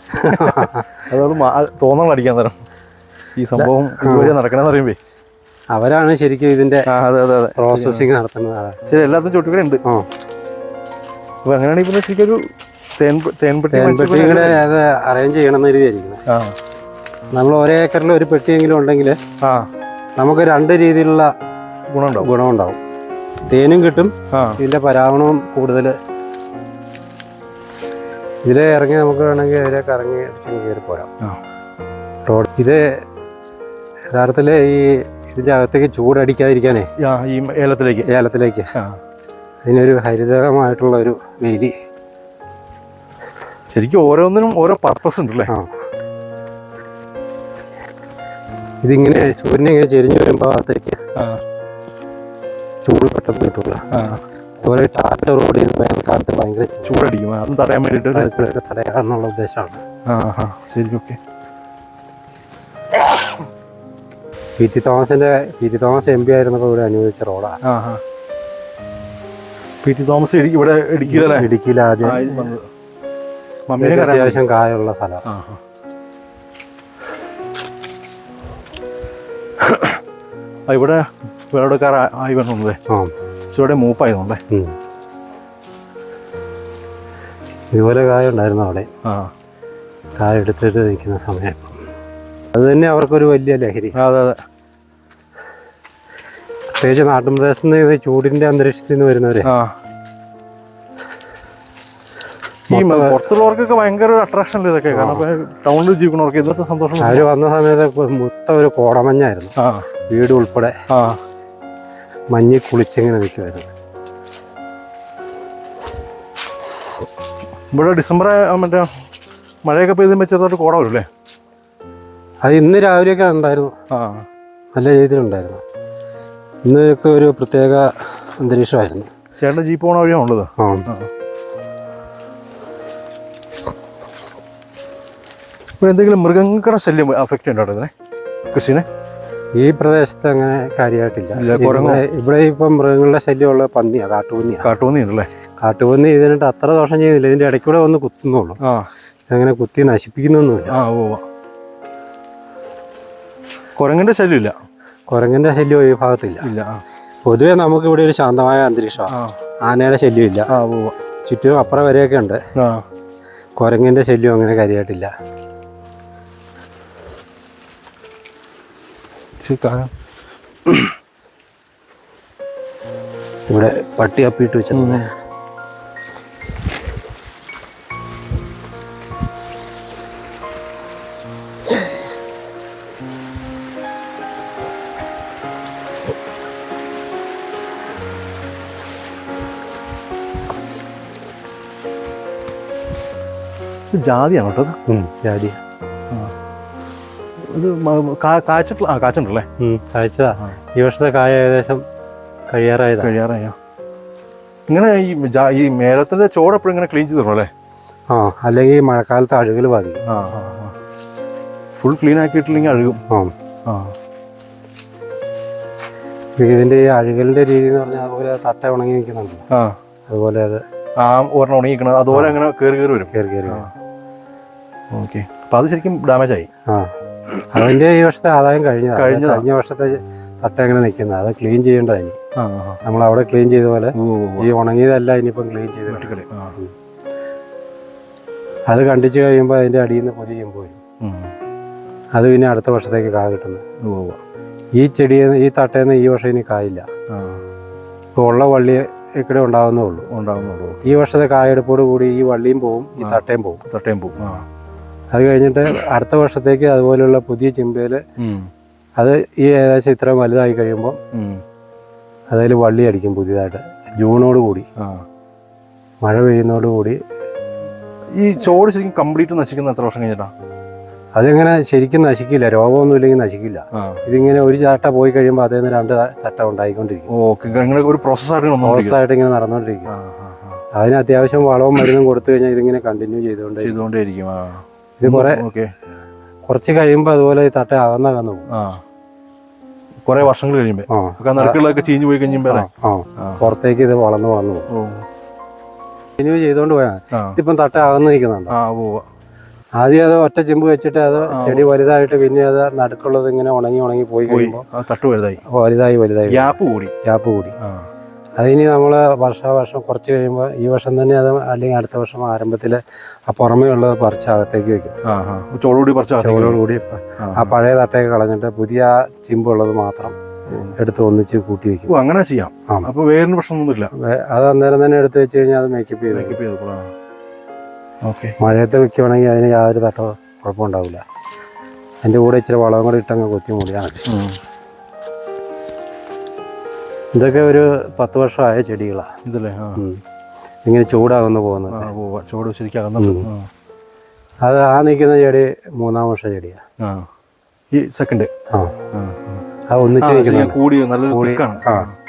അതുകൊണ്ട് തോന്നണം അടിക്കാൻ തരാം. ഈ സംഭവം ഇതുവരെ നടക്കണമെന്ന് അറിയുമ്പേ അവരാണ് ശരിക്കും ഇതിൻ്റെ പ്രോസസ്സിങ് നടത്തുന്നത്. ശരി, എല്ലാത്തിനും ചുട്ടുകൂടെ ഉണ്ട്. അപ്പോൾ അങ്ങനെയാണെങ്കിൽ പിന്നെ ശരിക്കും ഒരു തേൻപെട്ടി അത് അറേഞ്ച് ചെയ്യണമെന്ന് എഴുതിയായിരിക്കുന്നത്. നമ്മൾ ഒരേ ഏക്കറിൽ ഒരു പെട്ടിയെങ്കിലും ഉണ്ടെങ്കിൽ നമുക്ക് 2 രീതിയിലുള്ള ഗുണമുണ്ടാവും. തേനും കിട്ടും, ഇതിൻ്റെ പരാഗണവും കൂടുതൽ. ഇതിലെ ഇറങ്ങി നമുക്ക് വേണമെങ്കിൽ ഇതിലേക്ക് ഇറങ്ങി കയറി പോരാം. ഇത് യഥാർത്ഥത്തിൽ ഈ ഇതിൻ്റെ അകത്തേക്ക് ചൂടടിക്കാതിരിക്കാനേ ഈ ഏലത്തിലേക്ക് അതിനൊരു ഹരിതകമായിട്ടുള്ള ഒരു വേലി. ശരിക്കും ഓരോന്നിനും ഓരോ പർപ്പസ് ഉണ്ടല്ലേ. ഇതിങ്ങനെ സൂര്യനെ ഇങ്ങനെ ചെരിഞ്ഞു വരുമ്പോൾ അകത്തേക്ക് ചൂട് പെട്ടെന്ന് കിട്ടില്ല. അതുപോലെ ടാറ്റ റോഡിൽ വേനൽക്കാലത്ത് ഭയങ്കര ചൂടടിക്കും. അതും തടയാൻ വേണ്ടിയിട്ട് തടയാന്നുള്ള ഉദ്ദേശമാണ്. ശരി, ഓക്കെ. പി.ടി. തോമസ് MP ആയിരുന്നപ്പോൾ ഇവിടെ അനുവദിച്ച റോഡാണ്. പി.ടി. തോമസ് ഇവിടെ ഇടുക്കിയിൽ ആദ്യം അത്യാവശ്യം കായുള്ള സ്ഥലം. ഇവിടെ വിളവെടുക്കാറായി വരണല്ലേ? ഇവിടെ മൂപ്പായിരുന്നല്ലേ? ഇതുപോലെ കായ ഉണ്ടായിരുന്നു അവിടെ. കായ എടുത്തിട്ട് നിൽക്കുന്ന സമയം അത് തന്നെ അവർക്കൊരു വലിയ ലഹരി. പ്രത്യേകിച്ച് നാട്ടുപ്രദേശത്ത് നിന്ന് ഇത് ചൂടിന്റെ അന്തരീക്ഷത്തിൽ നിന്ന് വരുന്നവര് ഈ പുറത്തുള്ളവർക്കൊക്കെ ഭയങ്കര ഒരു അട്രാക്ഷൻ ഇതൊക്കെ. കാരണം ടൗണിൽ ജീവിക്കണവർക്ക് ഇന്നത്തെ സന്തോഷം. അവര് വന്ന സമയത്ത് മൊത്തം ഒരു കോടമഞ്ഞായിരുന്നു, വീട് ഉൾപ്പെടെ മഞ്ഞ് കുളിച്ചിങ്ങനെ നിൽക്കുമായിരുന്നു. ഇവിടെ ഡിസംബർ മറ്റേ മഴയൊക്കെ പെയ്തുമ്പോൾ ചെറുതായിട്ട് കോട വരും അല്ലേ? അത് ഇന്ന് രാവിലെയൊക്കെ ഉണ്ടായിരുന്നു, നല്ല രീതിയിലുണ്ടായിരുന്നു. ഇന്നൊക്കെ ഒരു പ്രത്യേക അന്തരീക്ഷമായിരുന്നു. ചേട്ടൻ്റെ ജീപ്പ് പോണ വഴിയാണ് ഉള്ളത്. ഇവിടെ എന്തെങ്കിലും മൃഗങ്ങളുടെ ശല്യം അഫക്റ്റ് ഉണ്ടോ ഇതിനെ, കൃഷിനെ? ഈ പ്രദേശത്ത് അങ്ങനെ കാര്യമായിട്ടില്ല. ഇവിടെ ഇപ്പം മൃഗങ്ങളുടെ ശല്യമുള്ള പന്നിയാണ്, കാട്ടുപന്നി ഉണ്ടല്ലേ? കാട്ടുപന്നി ഇതിനിട്ട് അത്ര ദോഷം ചെയ്യുന്നില്ല. ഇതിൻ്റെ ഇടയ്ക്കൂടെ വന്ന് കുത്തുന്നുള്ളൂ. അങ്ങനെ കുത്തി നശിപ്പിക്കുന്നൊന്നുമില്ല. കുരങ്ങിൻ്റെ ശല്യമില്ല. കുരങ്ങിൻ്റെ ശല്യം ഈ ഭാഗത്തില്ല. ഇല്ല. പൊതുവേ നമുക്ക് ഇവിടെ ഒരു ശാന്തമായ അന്തരീക്ഷമാണ്. ആനയുടെ ശല്യമില്ല. ചുറ്റും അപ്പുറം വരെയൊക്കെ ഉണ്ട്. കുരങ്ങിൻ്റെ ശല്യം അങ്ങനെ കാര്യമായിട്ടില്ല. ഇവിടെ പട്ടി അപ്പിയിട്ട് വെച്ചിട്ടുണ്ട്. ജാതിയാണ് കേട്ടോ. ജാതി ഇത് കാച്ചുണ്ടല്ലേ? കാഴ്ചതാ. ഈ വർഷത്തെ കായ ഏകദേശം കഴിയാറായ. ഇങ്ങനെ ഈ മേലത്തിന്റെ ചോട് എപ്പോഴും ഇങ്ങനെ ക്ലീൻ ചെയ്തിടണം അല്ലേ? അല്ലെങ്കിൽ മഴക്കാലത്ത് അഴുകൽ ബാധിക്കും. ഫുൾ ക്ലീൻ ആക്കിയിട്ടില്ലെങ്കിൽ അഴുകും. ഇതിന്റെ ഈ അഴുകലിന്റെ രീതി എന്ന് പറഞ്ഞാൽ അതുപോലെ തട്ട ഉണങ്ങി നിൽക്കുന്നുണ്ട്. അതുപോലെ അത് ഒരെണ്ണം ഉണങ്ങിക്കണം. അതുപോലെ അങ്ങനെ കയറി വരും. കയറി. ഓക്കെ. അപ്പൊ അത് ശരിക്കും ഡാമേജ് ആയി. അതിന്റെ ഈ വർഷത്തെ ആദായം കഴിഞ്ഞ വർഷത്തെ തട്ട എങ്ങനെ നിൽക്കുന്നത് അത് ക്ലീൻ ചെയ്യേണ്ടതാണ്. നമ്മൾ അവിടെ ക്ലീൻ ചെയ്ത പോലെ ഈ ഉണങ്ങിയതല്ല ഇനിയിപ്പം ക്ലീൻ ചെയ്ത് അത് കണ്ടിച്ച് കഴിയുമ്പോൾ അതിന്റെ അടിയിൽ നിന്ന് പുതിയ ചെമ്പ് വരും. അത് പിന്നെ അടുത്ത വർഷത്തേക്ക് കായ കിട്ടുന്നത്. ഈ ഈ തട്ടേന്ന് ഈ വർഷം ഇനി കായില്ല. ഇപ്പോൾ ഉള്ള വള്ളി ഇവിടെ ഉണ്ടാവുന്നേ ഉള്ളൂ. ഈ വർഷത്തെ കായെടുപ്പോട് കൂടി ഈ വള്ളിയും പോവും, ഈ തട്ടയും പോവും. അത് കഴിഞ്ഞിട്ട് അടുത്ത വർഷത്തേക്ക് അതുപോലെയുള്ള പുതിയ ചിമ്പയില് അത് ഈ ഏകദേശം ഇത്ര വലുതായി കഴിയുമ്പോൾ അതിൽ വള്ളി അടിക്കും പുതിയതായിട്ട്. ജൂണോട് കൂടി മഴ പെയ്യുന്നതോടുകൂടി ഈ ചോട് ശരിക്കും കംപ്ലീറ്റ് നശിക്കുന്ന എത്ര വർഷം കഴിഞ്ഞിട്ടാ? അതെങ്ങനെ ശരിക്കും നശിക്കില്ല. രോഗമൊന്നും ഇല്ലെങ്കിൽ നശിക്കില്ല. ഇതിങ്ങനെ ഒരു ചാട്ട പോയി കഴിയുമ്പോൾ അതിൽ നിന്ന് 2 ചട്ട ഉണ്ടായിക്കൊണ്ടിരിക്കും. ഒരു പ്രോസസ്സായിട്ട് ഇങ്ങനെ നടന്നുകൊണ്ടിരിക്കും. അതിന് അത്യാവശ്യം വളവും മരുന്നും കൊടുത്തു കഴിഞ്ഞാൽ ഇതിങ്ങനെ കണ്ടിന്യൂ ചെയ്തുകൊണ്ടേയിരിക്കും. ഇത് കുറച്ച് കഴിയുമ്പോൾ അതുപോലെ ഈ തട്ട അകന്നു പോകും. കുറെ വർഷങ്ങൾ കഴിയുമ്പോൾ ചീഞ്ഞു പോയി കഴിയുമ്പോൾ പുറത്തേക്ക് ഇത് വളർന്നു പോകും. കണ്ടിന്യൂ ചെയ്തുകൊണ്ട് പോയാൽ ഇതിപ്പം തട്ട അകന്നു നിൽക്കുന്നുണ്ട്. ആദ്യം അത് ഒറ്റ ചിമ്പ് വെച്ചിട്ട് അത് ചെടി വലുതായിട്ട് പിന്നെ അത് നടുക്കുള്ളത് ഇങ്ങനെ ഉണങ്ങി പോയി കഴിയുമ്പോൾ തട്ട് വലുതായി ഗ്യാപ്പ് കൂടി അതിനി നമ്മൾ വർഷം കുറച്ച് കഴിയുമ്പോൾ ഈ വർഷം തന്നെ അത് അല്ലെങ്കിൽ അടുത്ത വർഷം ആരംഭത്തിൽ ആ പുറമേ ഉള്ളത് പറിച്ച് അകത്തേക്ക് വെക്കും. ചോളോടുകൂടി ആ പഴയ തട്ടയൊക്കെ കളഞ്ഞിട്ട് പുതിയ ചിമ്പുള്ളത് മാത്രം എടുത്ത് ഒന്നിച്ച് കൂട്ടി വെക്കും. അങ്ങനെ ചെയ്യാം. അപ്പോൾ വേറെ പ്രശ്നമൊന്നുമില്ല. അത് അന്നേരം തന്നെ എടുത്ത് വെച്ച് കഴിഞ്ഞാൽ അത് മേക്കപ്പ് ചെയ്ത് മഴയത്ത് വെക്കുവാണെങ്കിൽ അതിന് യാതൊരു തട്ടോ കുഴപ്പമുണ്ടാവില്ല. അതിൻ്റെ കൂടെ ഇച്ചിരി വളവും കൂടെ ഇട്ടങ്ങ് കൊത്തി മൂടിയാൽ മതി. ഇതൊക്കെ ഒരു 10 വർഷമായ ചെടികളാണ് ഇതല്ലേ? ഇങ്ങനെ ചൂടാകുന്നു പോകുന്നത്. ചൂട് ശരിക്കും അത് നിൽക്കുന്ന ചെടി 3-ാം വർഷ ചെടിയാണ്. ഈ സെക്കൻഡ് അത് ഒന്നിച്ച്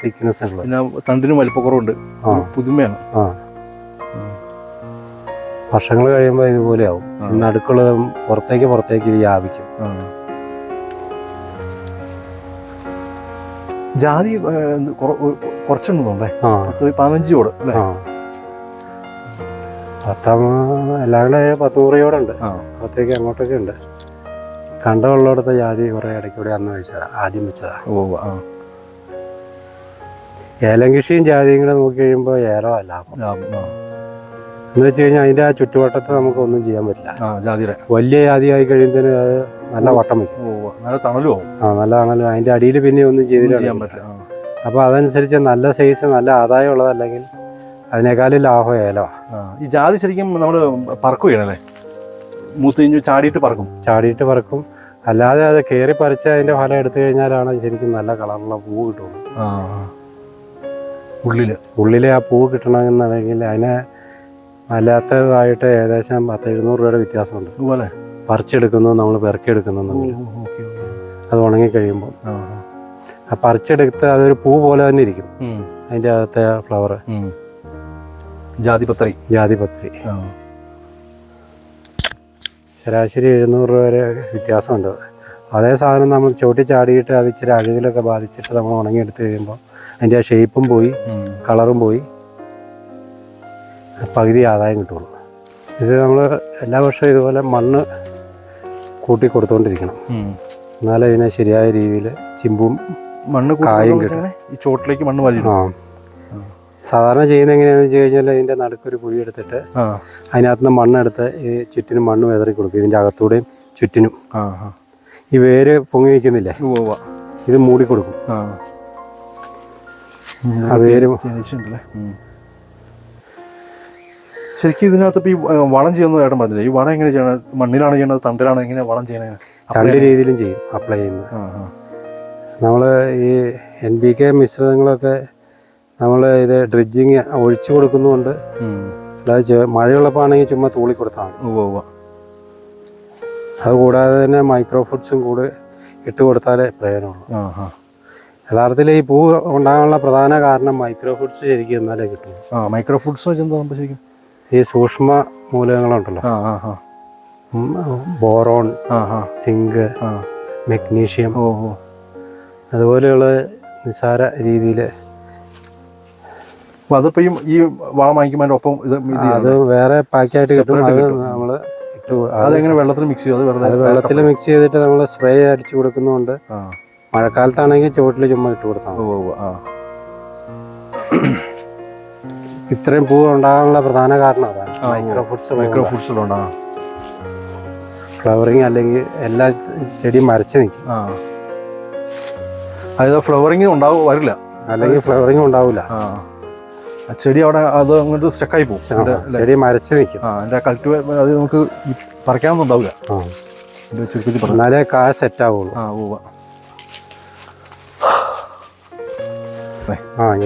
തിക്നെസ് ഉള്ള, പിന്നെ തണ്ടിന് വലിപ്പക്കുറവുണ്ട്, പുതുമയാണ്. വർഷങ്ങൾ കഴിയുമ്പോൾ ഇതുപോലെ ആവും. നടുക്കുള്ളത് പുറത്തേക്ക് ഇത് വ്യാപിക്കും. ജാതി കുറച്ചുണ്ടോണ്ടേ? 15 ചോട് അല്ലേ? എല്ലാം കൂടെ 10-100 ചോടുണ്ട്. പുറത്തേക്ക് അങ്ങോട്ടൊക്കെ ഉണ്ട്. കണ്ടമുള്ളിടത്ത് ജാതി കുറെ ഇടയ്ക്കൂടെ ആദ്യം വെച്ചതാ. ഏലം കൃഷിയും ജാതിയും കൂടെ നോക്കി കഴിയുമ്പോൾ ഏലമല്ല എന്ന് വെച്ച് കഴിഞ്ഞാൽ അതിന്റെ ആ ചുറ്റുവട്ടത്ത് നമുക്ക് ഒന്നും ചെയ്യാൻ പറ്റില്ല. വലിയ ജാതിയായി കഴിയുന്നതിന് അത് നല്ല വട്ടം വയ്ക്കും. നല്ല തണലും നല്ല തണലും. അതിന്റെ അടിയിൽ പിന്നെ ഒന്നും ചെയ്യാൻ പറ്റില്ല. അപ്പൊ അതനുസരിച്ച് നല്ല സൈസ് നല്ല ആദായം ഉള്ളതല്ലെങ്കിൽ അതിനേക്കാളും ലാഭം ഏലമാണ്. ഈ ജാതി ശരിക്കും നമ്മൾ പറക്കുകയാണല്ലേ? മൂത്ത് ചാടിയിട്ട് പറക്കും. അല്ലാതെ അത് കയറി പറിച്ച് അതിന്റെ ഫലം എടുത്തു കഴിഞ്ഞാലാണ് ശരിക്കും നല്ല കളറുള്ള പൂവ് കിട്ടുള്ളൂ. ഉള്ളിലെ ആ പൂവ് കിട്ടണമെന്നുണ്ടെങ്കിൽ അതിനെ അല്ലാത്തതായിട്ട് ഏകദേശം 10-700 രൂപയുടെ വ്യത്യാസമുണ്ട്. അതുപോലെ പറിച്ചെടുക്കുന്നു, നമ്മൾ പെറുക്കിയെടുക്കുന്നുണ്ടെങ്കിൽ അത് ഉണങ്ങിക്കഴിയുമ്പോൾ ആ പറിച്ചെടുത്ത് അതൊരു പൂ പോലെ തന്നെ ഇരിക്കും. അതിൻ്റെ അകത്തെ ഫ്ലവർ ജാതിപത്രി ശരാശരി 700 രൂപ വരെ വ്യത്യാസമുണ്ട്. അതേ സാധനം നമ്മൾ ചോട്ടി ചാടിയിട്ട് അത് ഇച്ചിരി അഴുകിലൊക്കെ ബാധിച്ചിട്ട് നമ്മൾ ഉണങ്ങിയെടുത്ത് കഴിയുമ്പോൾ അതിൻ്റെ ആ ഷേപ്പും പോയി, കളറും പോയി, പകുതി ആദായം കിട്ടുള്ളൂ. ഇത് നമ്മൾ എല്ലാ വർഷവും ഇതുപോലെ മണ്ണ് കൂട്ടി കൊടുത്തുകൊണ്ടിരിക്കണം. എന്നാലേ ഇതിനെ ശരിയായ രീതിയിൽ ചിമ്പും മണ്ണ് കായും ഈ ചോട്ടിലേക്ക് മണ്ണ് വലിയിടും. ആ സാധാരണ ചെയ്യുന്നത് എങ്ങനെയാണെന്ന് വെച്ച് കഴിഞ്ഞാൽ ഇതിൻ്റെ നടുക്കൊരു കുഴി എടുത്തിട്ട് അതിനകത്ത് നിന്ന് മണ്ണെടുത്ത് ഈ ചുറ്റിനും മണ്ണ് വിതറി കൊടുക്കും. ഇതിൻ്റെ അകത്തൂടെയും ചുറ്റിനും. ഈ വേര് പൊങ്ങി നിൽക്കുന്നില്ലേ, ഇത് മൂടി കൊടുക്കും. ആ വേര് ശരിക്കും ഇതിനകത്ത് ഇപ്പോൾ ഈ വളം ചെയ്യുന്ന ഏട്ടൻ പറഞ്ഞില്ലേ, ഈ വളം എങ്ങനെ ചെയ്യണം? മണ്ണിലാണ് ചെയ്യണത്, തണ്ടിലാണ്, എങ്ങനെ വളം ചെയ്യണത്? രണ്ട് രീതിയിലും ചെയ്യും അപ്ലൈ ചെയ്യുന്നത്. നമ്മൾ ഈ NPK മിശ്രിതങ്ങളൊക്കെ നമ്മൾ ഇത് ഡ്രിഡ്ജിങ് ഒഴിച്ചു കൊടുക്കുന്നുണ്ട്. അല്ലാതെ മഴയുള്ളപ്പോൾ ആണെങ്കിൽ ചുമ്മാ തൂളി കൊടുത്താൽ മതി. അതുകൂടാതെ തന്നെ മൈക്രോ ഫുഡ്സും കൂടെ ഇട്ട് കൊടുത്താലേ പ്രയോജനമുള്ളൂ. യഥാർത്ഥത്തിൽ ഈ പൂ ഉണ്ടാകാനുള്ള പ്രധാന കാരണം മൈക്രോ ഫുഡ്സ് ശരിക്കും എന്നാലേ കിട്ടും. മൈക്രോ ഫുഡ്സ് ശരിക്കും ഈ സൂക്ഷ്മ മൂലകങ്ങളുണ്ടല്ലോ, ബോറോൺ, സിങ്ക്, മെഗ്നീഷ്യം, അതുപോലെയുള്ള നിസ്സാര രീതിയിൽ. അതിപ്പോൾ ഈ വളം വാങ്ങിക്കുമ്പോൾ ഒപ്പം അത് വേറെ പാക്കായിട്ട് കിട്ടും. അത് നമ്മൾ അതെങ്ങനെ വെള്ളത്തിൽ മിക്സ് ചെയ്യും? അത് വെള്ളത്തിൽ മിക്സ് ചെയ്തിട്ട് നമ്മൾ സ്പ്രേ അടിച്ചു കൊടുക്കുന്നുണ്ട്. മഴക്കാലത്താണെങ്കിൽ ചുവട്ടിൽ ചുമ്മാ ഇട്ട് കൊടുത്താൽ ഇത്രയും പൂ ഉണ്ടാകാനുള്ള പ്രധാന കാരണം അതാണ്. മൈക്രോ ഫുഡ്സിലുണ്ടാകും ഫ്ലവറിങ്, അല്ലെങ്കിൽ എല്ലാ ചെടിയും മരച്ച് നിൽക്കും. അതായത് ഫ്ലവറിങ് വരില്ല, അല്ലെങ്കിൽ ഫ്ലവറിങ് ഉണ്ടാവില്ല. ചെടി അവിടെ അത് അങ്ങോട്ട് സ്റ്റക്കായി പോകും, ചെടി മരച്ച് നിൽക്കും. അതിൻ്റെ അത് നമുക്ക് പറിക്കാനൊന്നും ഉണ്ടാവില്ല, എന്നാലേ കാ സെറ്റ് ആവുള്ളൂ.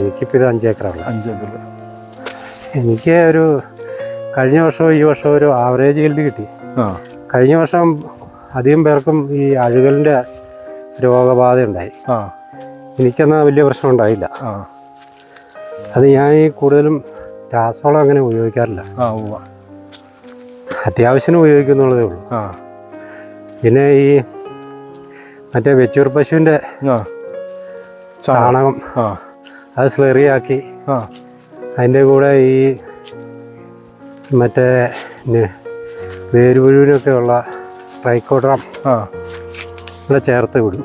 എനിക്കിപ്പോൾ ഇത് 5 ഏക്കറാണ്. 5 ഏക്കർ. എനിക്ക് ഒരു കഴിഞ്ഞ വർഷവും ഈ വർഷവും ഒരു ആവറേജ് yield കിട്ടി. കഴിഞ്ഞ വർഷം അധികം പേർക്കും ഈ അഴുകലിൻ്റെ രോഗബാധ ഉണ്ടായി. എനിക്കെന്നാൽ വലിയ പ്രശ്നം ഉണ്ടായില്ല. അത് ഞാൻ ഈ കൂടുതലും രാസവളം അങ്ങനെ ഉപയോഗിക്കാറില്ല, അത്യാവശ്യം ഉപയോഗിക്കുന്നുള്ളതേ ഉള്ളൂ. പിന്നെ ഈ മറ്റേ വെച്ചൂർ പശുവിൻ്റെ ചാണകം അത് സ്ലറിയാക്കി അതിൻ്റെ കൂടെ ഈ മറ്റേ വേരുപുഴുവിനൊക്കെ ഉള്ള ട്രൈക്കോഡ്രാം ഇവിടെ ചേർത്ത് വിടും.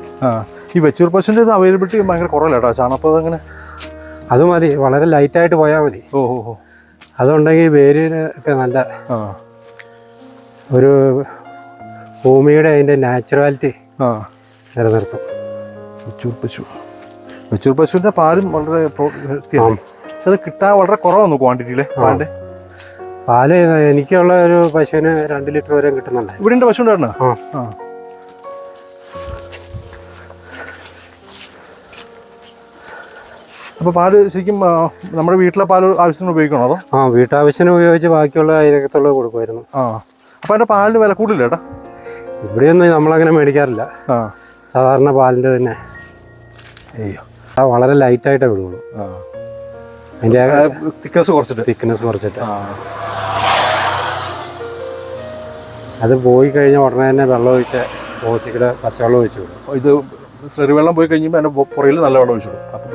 ഈ വെച്ചൂർ പശുവിൻ്റെ ഇത് അവൈലബിലിറ്റി ഭയങ്കര കുറവല്ല കേട്ടോ. ചാണകം അങ്ങനെ അത് മതി, വളരെ ലൈറ്റായിട്ട് പോയാൽ മതി. അതുണ്ടെങ്കിൽ വേരിനൊക്കെ നല്ല ഒരു ഭൂമിയുടെ അതിൻ്റെ നാച്ചുറാലിറ്റി നിലനിർത്തും. വെച്ചൂർ പശുവിൻ്റെ പാലും വളരെ പക്ഷെ അത് കിട്ടാൻ വളരെ കുറവാണ് ക്വാണ്ടിറ്റിയിലെ പാലിൻ്റെ. പാല് എനിക്കുള്ള ഒരു പശുവിന് 2 ലിറ്റർ വരെ കിട്ടുന്നുണ്ട്. ഇവിടെ ഉണ്ട് പശു ഉണ്ടായിരുന്നോ? അപ്പോൾ പാല് ശരിക്കും നമ്മുടെ വീട്ടിലെ പാല് ആവശ്യത്തിന് ഉപയോഗിക്കണോ അതോ? വീട്ടാവശ്യത്തിന് ഉപയോഗിച്ച് ബാക്കിയുള്ള അയലക്കത്തുള്ളത് കൊടുക്കുമായിരുന്നു. അപ്പോൾ അതിൻ്റെ പാലിന് വില കൂടില്ല ചേട്ടാ? ഇവിടെയൊന്നും നമ്മളങ്ങനെ മേടിക്കാറില്ല. സാധാരണ പാലിൻ്റെ തന്നെ വളരെ ലൈറ്റായിട്ടേ വിടുള്ളൂ. അതിൻ്റെ തിക്നെസ് കുറച്ചിട്ട് അത് പോയി കഴിഞ്ഞാൽ ഉടനെ തന്നെ വെള്ളം ഒഴിച്ച് ഓസിക്കടെ പച്ചവെള്ളം ഒഴിച്ചു വിടും. ഇത് സ്ലറി വെള്ളം പോയി കഴിയുമ്പോൾ അതിൻ്റെ പുറയിൽ നല്ല വെള്ളം ഒഴിച്ചു വിടും. അപ്പോൾ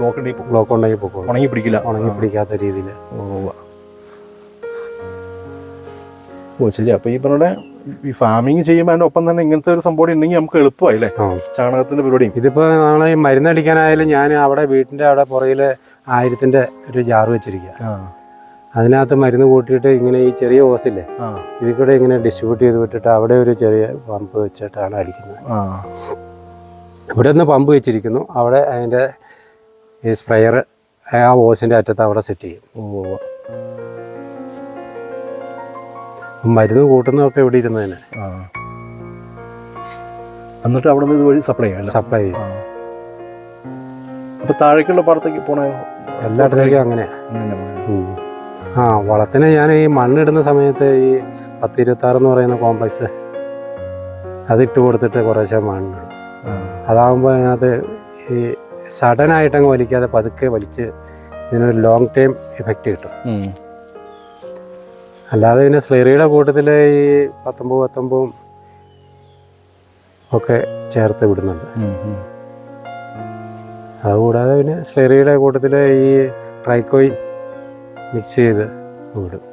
ബ്ലോക്ക് ഉണ്ടെങ്കിൽ പൊക്കോളും. ഉണങ്ങി പിടിക്കാത്ത രീതിയിൽ. ശരി. അപ്പോൾ ഈ പറഞ്ഞ ഈ ഫാമിങ് ചെയ്യുമ്പോൾ അതിൻ്റെ ഒപ്പം തന്നെ ഇങ്ങനത്തെ ഒരു സംഭവം ഉണ്ടെങ്കിൽ നമുക്ക് എളുപ്പമായി അല്ലേ ചാണകത്തിൻ്റെ പരിപാടിയും. ഇതിപ്പോൾ നമ്മൾ ഈ മരുന്നടിക്കാനായാലും ഞാൻ അവിടെ വീട്ടിൻ്റെ അവിടെ പുറകിൽ 1000-ന്റെ ഒരു ജാറ് വെച്ചിരിക്കുക. അതിനകത്ത് മരുന്ന് കൂട്ടിയിട്ട് ഇങ്ങനെ ഈ ചെറിയ ഓസില്ലേ ഇതിൽ കൂടെ ഇങ്ങനെ ഡിസ്ട്രിബ്യൂട്ട് ചെയ്ത് വിട്ടിട്ട് അവിടെ ഒരു ചെറിയ പമ്പ് വെച്ചിട്ടാണ് അടിക്കുന്നത്. ഇവിടെ നിന്ന് പമ്പ് വെച്ചിരിക്കുന്നു, അവിടെ അതിൻ്റെ ഈ സ്പ്രെയർ ആ ഓസിൻ്റെ അറ്റത്ത് അവിടെ സെറ്റ് ചെയ്യും. മരുന്ന് കൂട്ടുന്നതൊക്കെ ഇവിടെ ഇരുന്ന് തന്നെ എന്നിട്ട് അവിടെ നിന്ന് ഇതുവഴി സപ്ലൈ ചെയ്യും. അപ്പോൾ താഴേക്കുള്ള പാടത്തേക്ക് പോണ എല്ലായിടത്തേക്കും അങ്ങനെയാണ്. വളത്തിന് ഞാൻ ഈ മണ്ണിടുന്ന സമയത്ത് ഈ 1026 എന്ന് പറയുന്ന കോംപ്ലക്സ് അതിട്ട് കൊടുത്തിട്ട് കുറേശ്ശെ മണ്ണിടും. അതാകുമ്പോൾ അതിനകത്ത് ഈ സഡനായിട്ടങ്ങ് വലിക്കാതെ പതുക്കെ വലിച്ച് ഇതിനൊരു ലോങ് ടൈം ഇഫക്റ്റ് കിട്ടും. അല്ലാതെ പിന്നെ സ്ലറിയുടെ കൂട്ടത്തിൽ ഈ 19 ഒക്കെ ചേർത്ത് വിടുന്നുണ്ട്. അതുകൂടാതെ പിന്നെ സ്ലറിയുടെ കൂട്ടത്തിൽ ഈ ട്രൈക്കോയിൻ മിക്സ് ചെയ്ത് വിടും.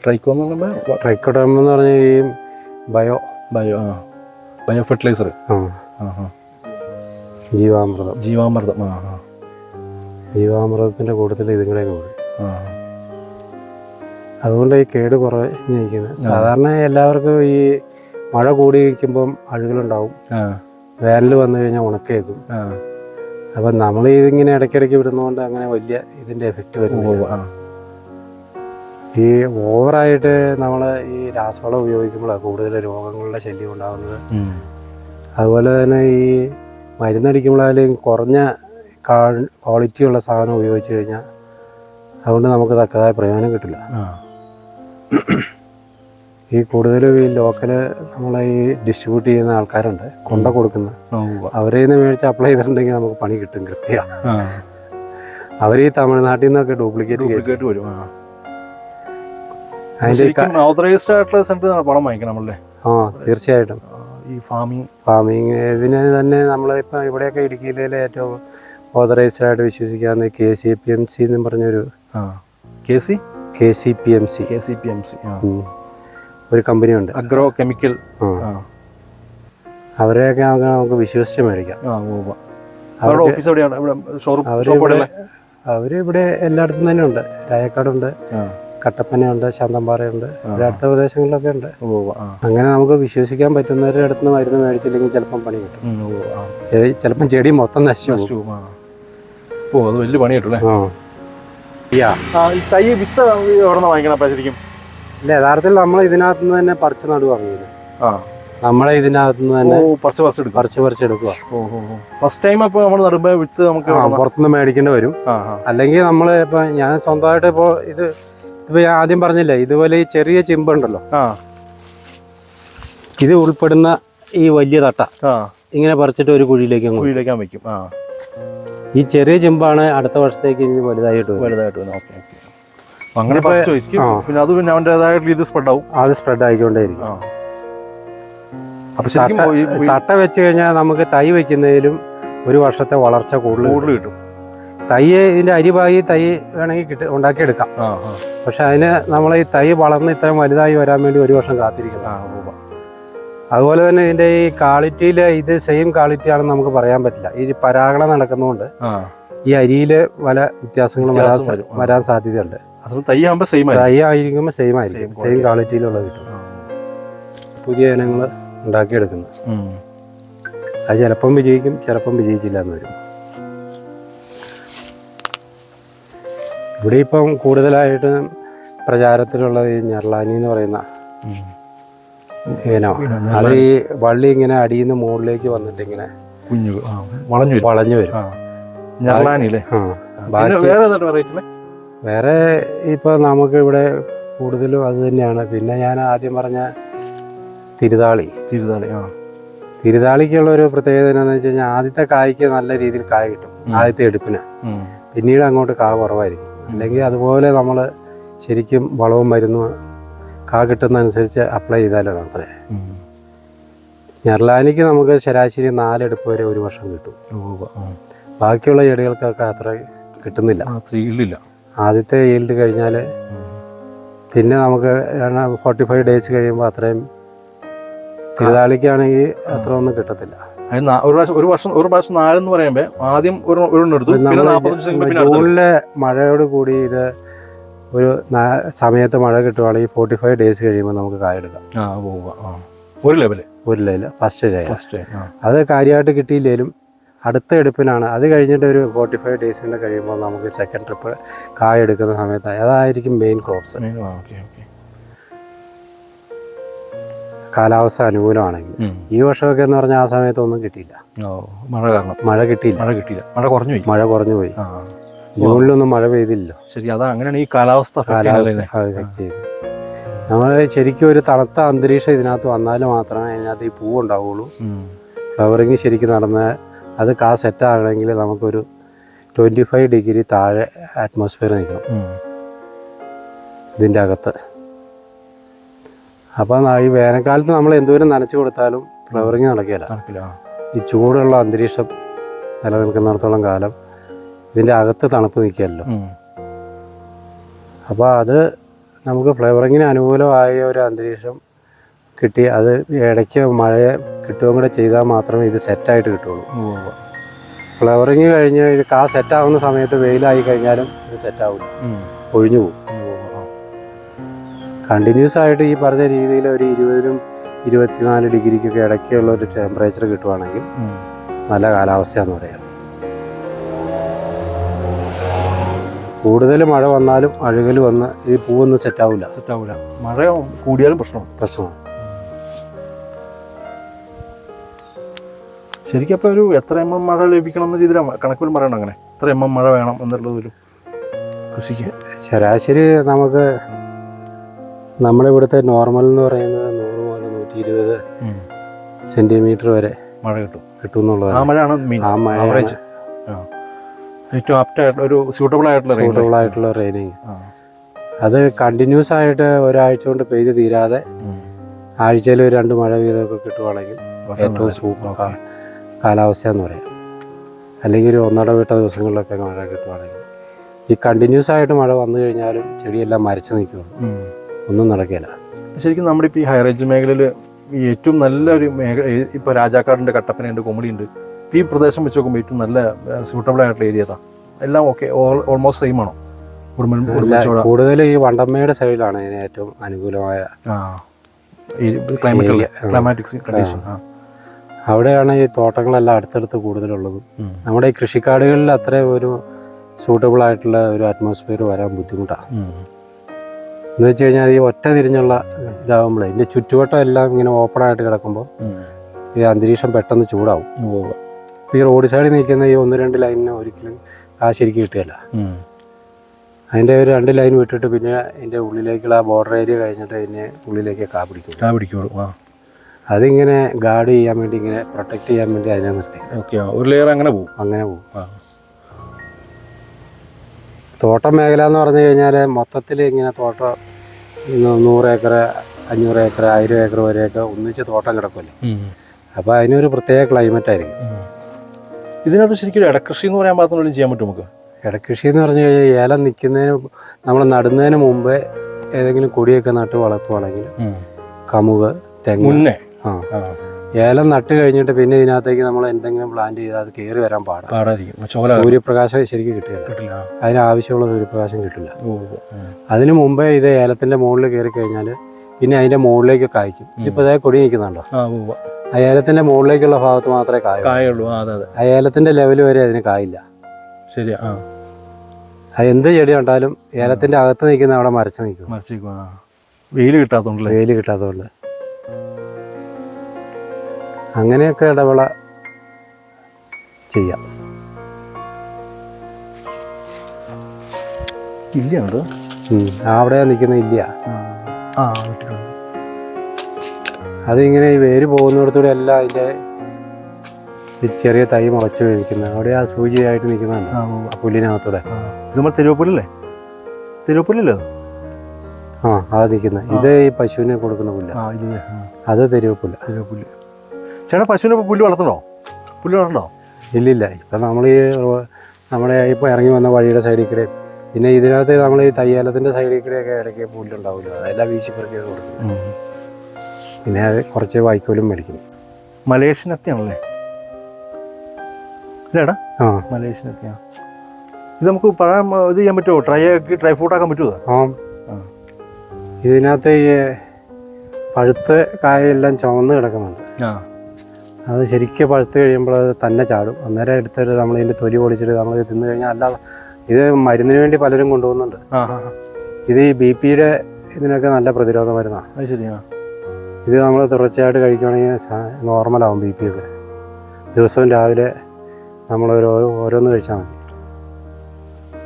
ട്രൈക്കോഡർമ എന്ന് പറഞ്ഞാൽ ഈ ബയോ ബയോ ഫെർട്ടിലൈസർ. ജീവാമൃതം. ജീവാമൃതം. ജീവാമൃതത്തിൻ്റെ കൂട്ടത്തിൽ ഇതും കൂടെ കൂടും. അതുകൊണ്ട് ഈ കേട് കുറഞ്ഞിരിക്കുന്നത്. സാധാരണ എല്ലാവർക്കും ഈ മഴ കൂടി നിൽക്കുമ്പം അഴുകലുണ്ടാവും, വേനൽ വന്നു കഴിഞ്ഞാൽ ഉണക്കേക്കും. അപ്പം നമ്മൾ ഇതിങ്ങനെ ഇടയ്ക്കിടയ്ക്ക് വിടുന്നതുകൊണ്ട് അങ്ങനെ വലിയ ഇതിൻ്റെ എഫക്റ്റ് വരുന്നില്ല. ഈ ഓവറായിട്ട് നമ്മൾ ഈ രാസവളം ഉപയോഗിക്കുമ്പോഴാണ് കൂടുതൽ രോഗങ്ങളുടെ ശല്യം ഉണ്ടാകുന്നത്. അതുപോലെ തന്നെ ഈ മരുന്നടിക്കുമ്പോഴായാലും കുറഞ്ഞ ക്വാളിറ്റിയുള്ള സാധനം ഉപയോഗിച്ച് കഴിഞ്ഞാൽ അതുകൊണ്ട് നമുക്ക് തക്കതായ പ്രയോജനം കിട്ടില്ല. ഈ കൂടുതലും ഈ ലോക്കല് നമ്മളെ ഈ ഡിസ്ട്രിബ്യൂട്ട് ചെയ്യുന്ന ആൾക്കാരുണ്ട്, കൊണ്ട കൊടുക്കുന്ന, അവരെ നിന്ന് മേടിച്ച് അപ്ലൈ ചെയ്തിട്ടുണ്ടെങ്കിൽ നമുക്ക് പണി കിട്ടും കൃത്യം. അവർ ഈ തമിഴ്നാട്ടിൽ നിന്നൊക്കെ ഡ്യൂപ്ലിക്കേറ്റ് വരും. അതിൻ്റെ ഓതറൈസ്ഡ് ആയിട്ടുള്ള സെന്ററിൽ പണം വാങ്ങിക്കണം നമ്മളല്ലേ? തീർച്ചയായിട്ടും. ഈ ഫാമിങ് ഇതിന് തന്നെ നമ്മളിപ്പോൾ ഇവിടെയൊക്കെ ഇടുക്കി ജില്ലയിലെ ഏറ്റവും ഓതറൈസ്ഡ് ആയിട്ട് വിശ്വസിക്കാവുന്ന KCPMC എന്നും പറഞ്ഞൊരു KCPMC ഒരു കമ്പനിയുണ്ട്, അഗ്രോ കെമിക്കൽ. അവരെയൊക്കെ നമുക്ക് വിശ്വസിച്ച് മേടിക്കാം. അവരിവിടെ എല്ലായിടത്തും തന്നെ ഉണ്ട്. രായക്കാടുണ്ട്, കട്ടപ്പനയുണ്ട്, ശാന്തമ്പാറയുണ്ട്, ഇവിടെ അടുത്ത പ്രദേശങ്ങളിലൊക്കെ ഉണ്ട്. അങ്ങനെ നമുക്ക് വിശ്വസിക്കാൻ പറ്റുന്നവരുടെ അടുത്ത് നിന്ന് മരുന്ന് മേടിച്ചില്ലെങ്കിൽ ചിലപ്പം പണി കിട്ടും. ചിലപ്പം ചെടി മൊത്തം നശിച്ചു പോകും. അത് വലിയ പണിയായിട്ടല്ലേ? തൈ വിത്ത് എവിടെ നിന്ന് വാങ്ങിക്കണം ശരിക്കും? ഇല്ല, യഥാർത്ഥത്തിൽ നമ്മൾ ഇതിനകത്ത് നിന്ന് തന്നെ പറിച്ച് നടുവാങ്ങിയത്. നമ്മളെ ഇതിനകത്ത് നിന്ന് തന്നെ പറിച്ചെടുക്കുക. ഫസ്റ്റ് ടൈം അപ്പോൾ നമ്മൾ നടുമ്പോൾ വിത്ത് നമുക്ക് പുറത്തുനിന്ന് മേടിക്കേണ്ടി വരും. അല്ലെങ്കിൽ നമ്മൾ ഇപ്പം ഞാൻ സ്വന്തമായിട്ട് ഇപ്പോൾ ഇതിപ്പോൾ ഞാൻ ആദ്യം പറഞ്ഞില്ലേ, ഇതുപോലെ ഈ ചെറിയ ചിമ്പുണ്ടല്ലോ, ഇത് ഉൾപ്പെടുന്ന ഈ വലിയ തട്ട ഇങ്ങനെ പറിച്ചിട്ട് ഒരു കുഴിയിലേക്ക് വെക്കും. ഈ ചെറിയ ചിമ്പാണ് അടുത്ത വർഷത്തേക്ക് ഇനി വലുതായിട്ട് അങ്ങനെ പിന്നെ അത് പിന്നെ അവൻ്റെതായിട്ട് ഇത് സ്പ്രെഡ് ആയിക്കൊണ്ടേയിരിക്കും. തട്ട വെച്ച് കഴിഞ്ഞാൽ നമുക്ക് തൈ വെക്കുന്നതിലും ഒരു വർഷത്തെ വളർച്ച കൂടുതൽ കിട്ടും. തൈ ഇതിൻ്റെ അരിഭാഗി തൈ വേണമെങ്കിൽ ഉണ്ടാക്കിയെടുക്കാം. പക്ഷെ അതിന് നമ്മൾ ഈ തൈ വളർന്ന് ഇത്രയും വലുതായി വരാൻ വേണ്ടി ഒരു വർഷം കാത്തിരിക്കണം. അതുപോലെ തന്നെ ഇതിൻ്റെ ഈ ക്വാളിറ്റിയിൽ ഇത് സെയിം ക്വാളിറ്റി ആണെന്ന് നമുക്ക് പറയാൻ പറ്റില്ല. ഈ പരാഗണം നടക്കുന്നതുകൊണ്ട് ഈ അരിയിൽ പല വ്യത്യാസങ്ങളും വരാൻ സാധ്യതയുണ്ട്. തൈ ആയിരിക്കുമ്പോൾ സെയിം ആയിരിക്കും, സെയിം ക്വാളിറ്റിയിലുള്ളത് കിട്ടും. പുതിയ ഇനങ്ങൾ ഉണ്ടാക്കിയെടുക്കുന്നത് അത് ചിലപ്പം വിജയിക്കും, ചിലപ്പം വിജയിച്ചില്ല എന്ന് വരും. ഇവിടെ ഇപ്പം കൂടുതലായിട്ട് പ്രചാരത്തിലുള്ളത് ഈ ഞെർലാനി എന്ന് പറയുന്ന ഇനമാണ്. അത് ഈ വള്ളി ഇങ്ങനെ അടിയിൽ നിന്ന് മുകളിലേക്ക് വന്നിട്ട് ഇങ്ങനെ വളഞ്ഞു വരും. വേറെ ഇപ്പൊ നമുക്ക് ഇവിടെ കൂടുതലും അത് തന്നെയാണ്. പിന്നെ ഞാൻ ആദ്യം പറഞ്ഞ തിരുതാളിക്കുള്ള ഒരു പ്രത്യേകത എന്താണെന്ന് വെച്ച് കഴിഞ്ഞാൽ ആദ്യത്തെ കായ്ക്ക് നല്ല രീതിയിൽ കായ കിട്ടും, ആദ്യത്തെ എടുപ്പിന്. പിന്നീട് അങ്ങോട്ട് കാ കുറവായിരിക്കും. അല്ലെങ്കിൽ അതുപോലെ നമ്മൾ ശരിക്കും വളവും മരുന്നും കാ കിട്ടുന്നതനുസരിച്ച് അപ്ലൈ ചെയ്താലേ മാത്രമേ. ഞെർലാനിക്ക് നമുക്ക് ശരാശരി 4 എടുപ്പ് വരെ ഒരു വർഷം കിട്ടും. ബാക്കിയുള്ള ചെടികൾക്കൊക്കെ അത്ര കിട്ടുന്നില്ല. ആദ്യത്തെ ഈൽഡ് കഴിഞ്ഞാൽ പിന്നെ നമുക്ക് 45 ഡേയ്സ് കഴിയുമ്പോൾ അത്രയും. തിരുതാളിക്കാണെങ്കിൽ അത്ര ഒന്നും കിട്ടത്തില്ല. ഒരു പ്രാവശ്യം 4 എന്ന് പറയുമ്പോൾ ആദ്യം ജൂണിലെ മഴയോട് കൂടി ഇത് ഒരു സമയത്ത് മഴ കിട്ടുവാണെങ്കിൽ 45 ഡേയ്സ് കഴിയുമ്പോൾ നമുക്ക് കായെടുക്കാം. ഒരു ലെവല് ഫസ്റ്റ് അത് കാര്യമായിട്ട് കിട്ടിയില്ലെങ്കിലും അടുത്ത എടുപ്പിനാണ്. അത് കഴിഞ്ഞിട്ട് ഒരു 45 ഡേയ്സിൻ്റെ കഴിയുമ്പോൾ നമുക്ക് സെക്കൻഡ് ട്രിപ്പ് കായ എടുക്കുന്ന സമയത്ത് അതായിരിക്കും മെയിൻ ക്രോപ്സ്. കാലാവസ്ഥ അനുകൂലമാണെങ്കിൽ. ഈ വർഷമൊക്കെ എന്ന് പറഞ്ഞാൽ ആ സമയത്തൊന്നും കിട്ടിയില്ല. മഴ കുറഞ്ഞു പോയി. ജൂണിലൊന്നും മഴ പെയ്തില്ലല്ലോ. ശരി, അതാ അങ്ങനെയാണ് ഈ കാലാവസ്ഥ നമ്മൾ ശരിക്കും ഒരു തണുത്ത അന്തരീക്ഷം ഇതിനകത്ത് വന്നാൽ മാത്രമേ അതിനകത്ത് ഈ പൂവുണ്ടാവുള്ളൂ. ഫ്ലവറിങ് ശരിക്കും നടന്നാൽ അത് കാ സെറ്റാകണമെങ്കിൽ നമുക്കൊരു 25 ഡിഗ്രി താഴെ അറ്റ്മോസ്ഫിയർ നിൽക്കണം ഇതിൻ്റെ അകത്ത്. അപ്പം ഈ വേനൽക്കാലത്ത് നമ്മൾ എന്തോരം നനച്ചു കൊടുത്താലും ഫ്ലവറിങ് നടക്കില്ല. ഈ ചൂടുള്ള അന്തരീക്ഷം നിലനിൽക്കുന്നിടത്തോളം കാലം ഇതിൻ്റെ അകത്ത് തണുപ്പ് നിൽക്കുകയല്ലോ. അപ്പോൾ അത് നമുക്ക് ഫ്ലവറിങ്ങിന് അനുകൂലമായ ഒരു അന്തരീക്ഷം കിട്ടി അത് ഇടയ്ക്ക് മഴ കിട്ടുകയും കൂടെ ചെയ്താൽ മാത്രമേ ഇത് സെറ്റായിട്ട് കിട്ടുള്ളൂ. ഫ്ലവറിങ് കഴിഞ്ഞ് ഇത് സെറ്റാവുന്ന സമയത്ത് വെയിലായി കഴിഞ്ഞാലും ഇത് സെറ്റാവില്ല, ഒഴിഞ്ഞു പോകും. കണ്ടിന്യൂസ് ആയിട്ട് ഈ പറഞ്ഞ രീതിയിൽ ഒരു 20-24 ഡിഗ്രിക്കൊക്കെ ഇടയ്ക്കുള്ള ഒരു ടെമ്പറേച്ചർ കിട്ടുവാണെങ്കിൽ നല്ല കാലാവസ്ഥയാന്ന് പറയാം. കൂടുതൽ മഴ വന്നാലും അഴുകൽ വന്ന് ഈ പൂവൊന്നും സെറ്റാവില്ല. മഴ കൂടിയാലും പ്രശ്നമാണ്. ശരിക്കും അപ്പോൾ ഒരു എത്ര മഴ ലഭിക്കണം എന്ന രീതിയിലാണ് കണക്കുകൾ പറയണം. അങ്ങനെ എത്ര മഴ വേണം എന്നുള്ളതൊരു കൃഷിക്ക് ശരാശരി നമുക്ക് നമ്മുടെ ഇവിടുത്തെ നോർമൽ എന്ന് പറയുന്നത് 100 മുതൽ 120 സെന്റിമീറ്റർ വരെ മഴ കിട്ടും എന്നുള്ളത്. ആ മഴയാണ് ഏറ്റവും ആപ്റ്റായിട്ടുള്ള ഒരു സൂട്ടബിൾ ആയിട്ടുള്ള റെയിനിങ്. അത് കണ്ടിന്യൂസ് ആയിട്ട് ഒരാഴ്ച കൊണ്ട് പെയ്ത് തീരാതെ ആഴ്ചയിൽ 2 മഴ വീതമൊക്കെ കിട്ടുവാണെങ്കിൽ ഏറ്റവും സൂപ്പർ കാലാവസ്ഥയെന്ന് പറയാം. അല്ലെങ്കിൽ ഒരു ഒന്നിടവിട്ട ദിവസങ്ങളിലൊക്കെ മഴ കിട്ടുവാണെങ്കിൽ ഈ കണ്ടിന്യൂസ് ആയിട്ട് മഴ വന്നു കഴിഞ്ഞാലും ചെടിയെല്ലാം മരച്ച് നിൽക്കുകയുള്ളൂ, ഒന്നും നടക്കില്ല. ശരിക്കും നമ്മുടെ ഇപ്പോൾ ഈ ഹൈറേഞ്ച് മേഖലയിൽ ഏറ്റവും നല്ലൊരു മേഖല ഇപ്പോൾ രാജാക്കാടിൻ്റെ കട്ടപ്പനയുണ്ട്, കൊമളിയുണ്ട്. ഈ പ്രദേശം വെച്ച് നോക്കുമ്പോൾ ഏറ്റവും നല്ല സ്യൂട്ടബിൾ ആയിട്ടുള്ള ഏരിയ ഏതാ? എല്ലാം ഓക്കെ, ഓൾമോസ്റ്റ് സെയിം ആണോ? കൂടുതൽ ഈ വണ്ടമ്മയുടെ സൈഡിലാണ് ഇതിന് ഏറ്റവും അനുകൂലമായ ക്ലൈമാറ്റിക്സ് കണ്ടീഷൻ. അവിടെയാണ് ഈ തോട്ടങ്ങളെല്ലാം അടുത്തടുത്ത് കൂടുതലുള്ളതും. നമ്മുടെ ഈ കൃഷിക്കാടുകളിൽ അത്ര ഒരു സൂട്ടബിൾ ആയിട്ടുള്ള ഒരു അറ്റ്മോസ്ഫിയർ വരാൻ ബുദ്ധിമുട്ടാണ്. എന്ന് വെച്ച് കഴിഞ്ഞാൽ ഈ ഒറ്റ തിരിഞ്ഞുള്ള ഇതാകുമ്പോഴേ ഇതിൻ്റെ ചുറ്റുവട്ടം എല്ലാം ഇങ്ങനെ ഓപ്പൺ ആയിട്ട് കിടക്കുമ്പോൾ ഈ അന്തരീക്ഷം പെട്ടെന്ന് ചൂടാവും. ഈ റോഡ് സൈഡിൽ നിൽക്കുന്ന ഈ 1-2 ലൈനിന് ഒരിക്കലും ശരിക്കും കിട്ടുകയില്ല. അതിൻ്റെ ഒരു 2 ലൈൻ വിട്ടിട്ട് പിന്നെ ഇതിൻ്റെ ഉള്ളിലേക്കുള്ള ബോർഡർ ഏരിയ കഴിഞ്ഞിട്ട് ഇതിനെ ഉള്ളിലേക്ക് കാ പിടിക്കുള്ളൂ. അതിങ്ങനെ ഗാർഡ് ചെയ്യാൻ വേണ്ടി, ഇങ്ങനെ പ്രൊട്ടക്റ്റ് ചെയ്യാൻ വേണ്ടി അതിനെ നിർത്തി. ഒരു ലെയർ അങ്ങനെ പോകും. തോട്ടം മേഖല എന്ന് പറഞ്ഞു കഴിഞ്ഞാൽ മൊത്തത്തിൽ ഇങ്ങനെ തോട്ടം 100 ഏക്കർ 500 ഏക്കർ 1000 ഏക്കർ വരെയൊക്കെ ഒന്നിച്ച് തോട്ടം കിടക്കുമല്ലേ. അപ്പോൾ അതിനൊരു പ്രത്യേക ക്ലൈമറ്റ് ആയിരിക്കും. ഇതിനകത്ത് ശരിക്കും ഇടക്കൃഷി എന്ന് പറയാൻ പാകത്തിനുള്ളിൽ ചെയ്യാൻ പറ്റും നമുക്ക്. ഇടക്കൃഷി എന്ന് പറഞ്ഞു കഴിഞ്ഞാൽ ഏലം നിൽക്കുന്നതിന് നമ്മൾ നടുന്നതിന് മുമ്പേ ഏതെങ്കിലും കൊടിയൊക്കെ നട്ട് വളർത്തുവാണെങ്കിൽ കമുക്, തെങ്ങ്. ഏലം നട്ട് കഴിഞ്ഞിട്ട് പിന്നെ ഇതിനകത്തേക്ക് നമ്മൾ എന്തെങ്കിലും പ്ലാന്റ് ചെയ്താൽ അത് കയറി വരാൻ പാടായിരിക്കും. സൂര്യപ്രകാശം ശരിക്കും കിട്ടില്ല, അതിനാവശ്യമുള്ള സൂര്യപ്രകാശം കിട്ടില്ല. അതിന് മുമ്പേ ഇത് ഏലത്തിൻ്റെ മുകളിൽ കയറി കഴിഞ്ഞാൽ പിന്നെ അതിൻ്റെ മുകളിലേക്ക് കായ്ക്കും. ഇപ്പോൾ ഇതേ കൊടി നിൽക്കുന്നുണ്ടോ? ആ ഏലത്തിൻ്റെ മുകളിലേക്കുള്ള ഭാഗത്ത് മാത്രമേ കായുള്ളൂ. ആ ഏലത്തിൻ്റെ ലെവൽ വരെ അതിന് കായില്ല. ശരിയാ. അത് എന്ത് ചെടി കണ്ടാലും ഏലത്തിൻ്റെ അകത്ത് നിൽക്കുന്ന അവിടെ മരച്ച് നിൽക്കും. വെയിൽ കിട്ടാത്തതുകൊണ്ട് അങ്ങനെയൊക്കെ ഇടവേള ചെയ്യാം. ഇല്ലയുണ്ട് അവിടെ നിൽക്കുന്ന ഇല്ല. അതിങ്ങനെ ഈ വേര് പോകുന്നിടത്തൂടെ എല്ലാം അതിൻ്റെ ചെറിയ തൈ മുളച്ച് കഴിക്കുന്നത് അവിടെ ആ സൂചിയായിട്ട് നിൽക്കുന്നുണ്ട് ആ പുല്ലിനകത്തൂടെ. ഇത് നമ്മൾ തിരുവപ്പുല്ലല്ലേ? അത് നിൽക്കുന്നത് ഇത് ഈ പശുവിനെ കൊടുക്കുന്ന പുല്ല. അത് തെരുവപ്പുല്ല്. ചേട്ടാ പശുവിനെ പുല്ല് വളർത്തണോ? ഇല്ലില്ല. ഇപ്പം നമ്മൾ ഈ നമ്മുടെ ഇപ്പോൾ ഇറങ്ങി വന്ന വഴിയുടെ സൈഡിൽ കൂടെ, പിന്നെ ഇതിനകത്ത് നമ്മൾ ഈ തയ്യാലത്തിൻ്റെ സൈഡിൽ കൂടെയൊക്കെ ഇടയ്ക്ക് പുല്ലുണ്ടാവില്ല, അതെല്ലാം വീശിപ്പറക്കി കൊടുക്കും. പിന്നെ അത് കുറച്ച് വൈക്കോലും മേടിക്കും. മലേഷ്യൻ എത്തിയാണല്ലേ ഇല്ലേടാ? മലേഷ്യൻ എത്തിയാ. ഇത് നമുക്ക് പഴം ഇത് ചെയ്യാൻ പറ്റുമോ? ഡ്രൈ ഫ്രൂട്ട് ആക്കാൻ പറ്റുമോ? ഇതിനകത്ത് ഈ പഴുത്ത കായെല്ലാം ചുവന്ന് കിടക്കുന്നുണ്ട്. അത് ശരിക്കും പഴുത്ത് കഴിയുമ്പോൾ അത് തന്നെ ചാടും. അന്നേരം എടുത്തിട്ട് നമ്മളിതിൻ്റെ തൊലി പൊളിച്ചിട്ട് നമ്മൾ തിന്നു കഴിഞ്ഞാൽ അല്ലാതെ ഇത് മരുന്നിന് വേണ്ടി പലരും കൊണ്ടുപോകുന്നുണ്ട്. ഇത് ഈ BP-യുടെ ഇതിനൊക്കെ നല്ല പ്രതിരോധ മരുന്നാണ്. അത് ശരിയാണ്. ഇത് നമ്മൾ തുടർച്ചയായിട്ട് കഴിക്കുകയാണെങ്കിൽ നോർമലാവും BP ഒക്കെ. ദിവസവും രാവിലെ നമ്മൾ ഓരോന്ന് കഴിച്ചാൽ മതി.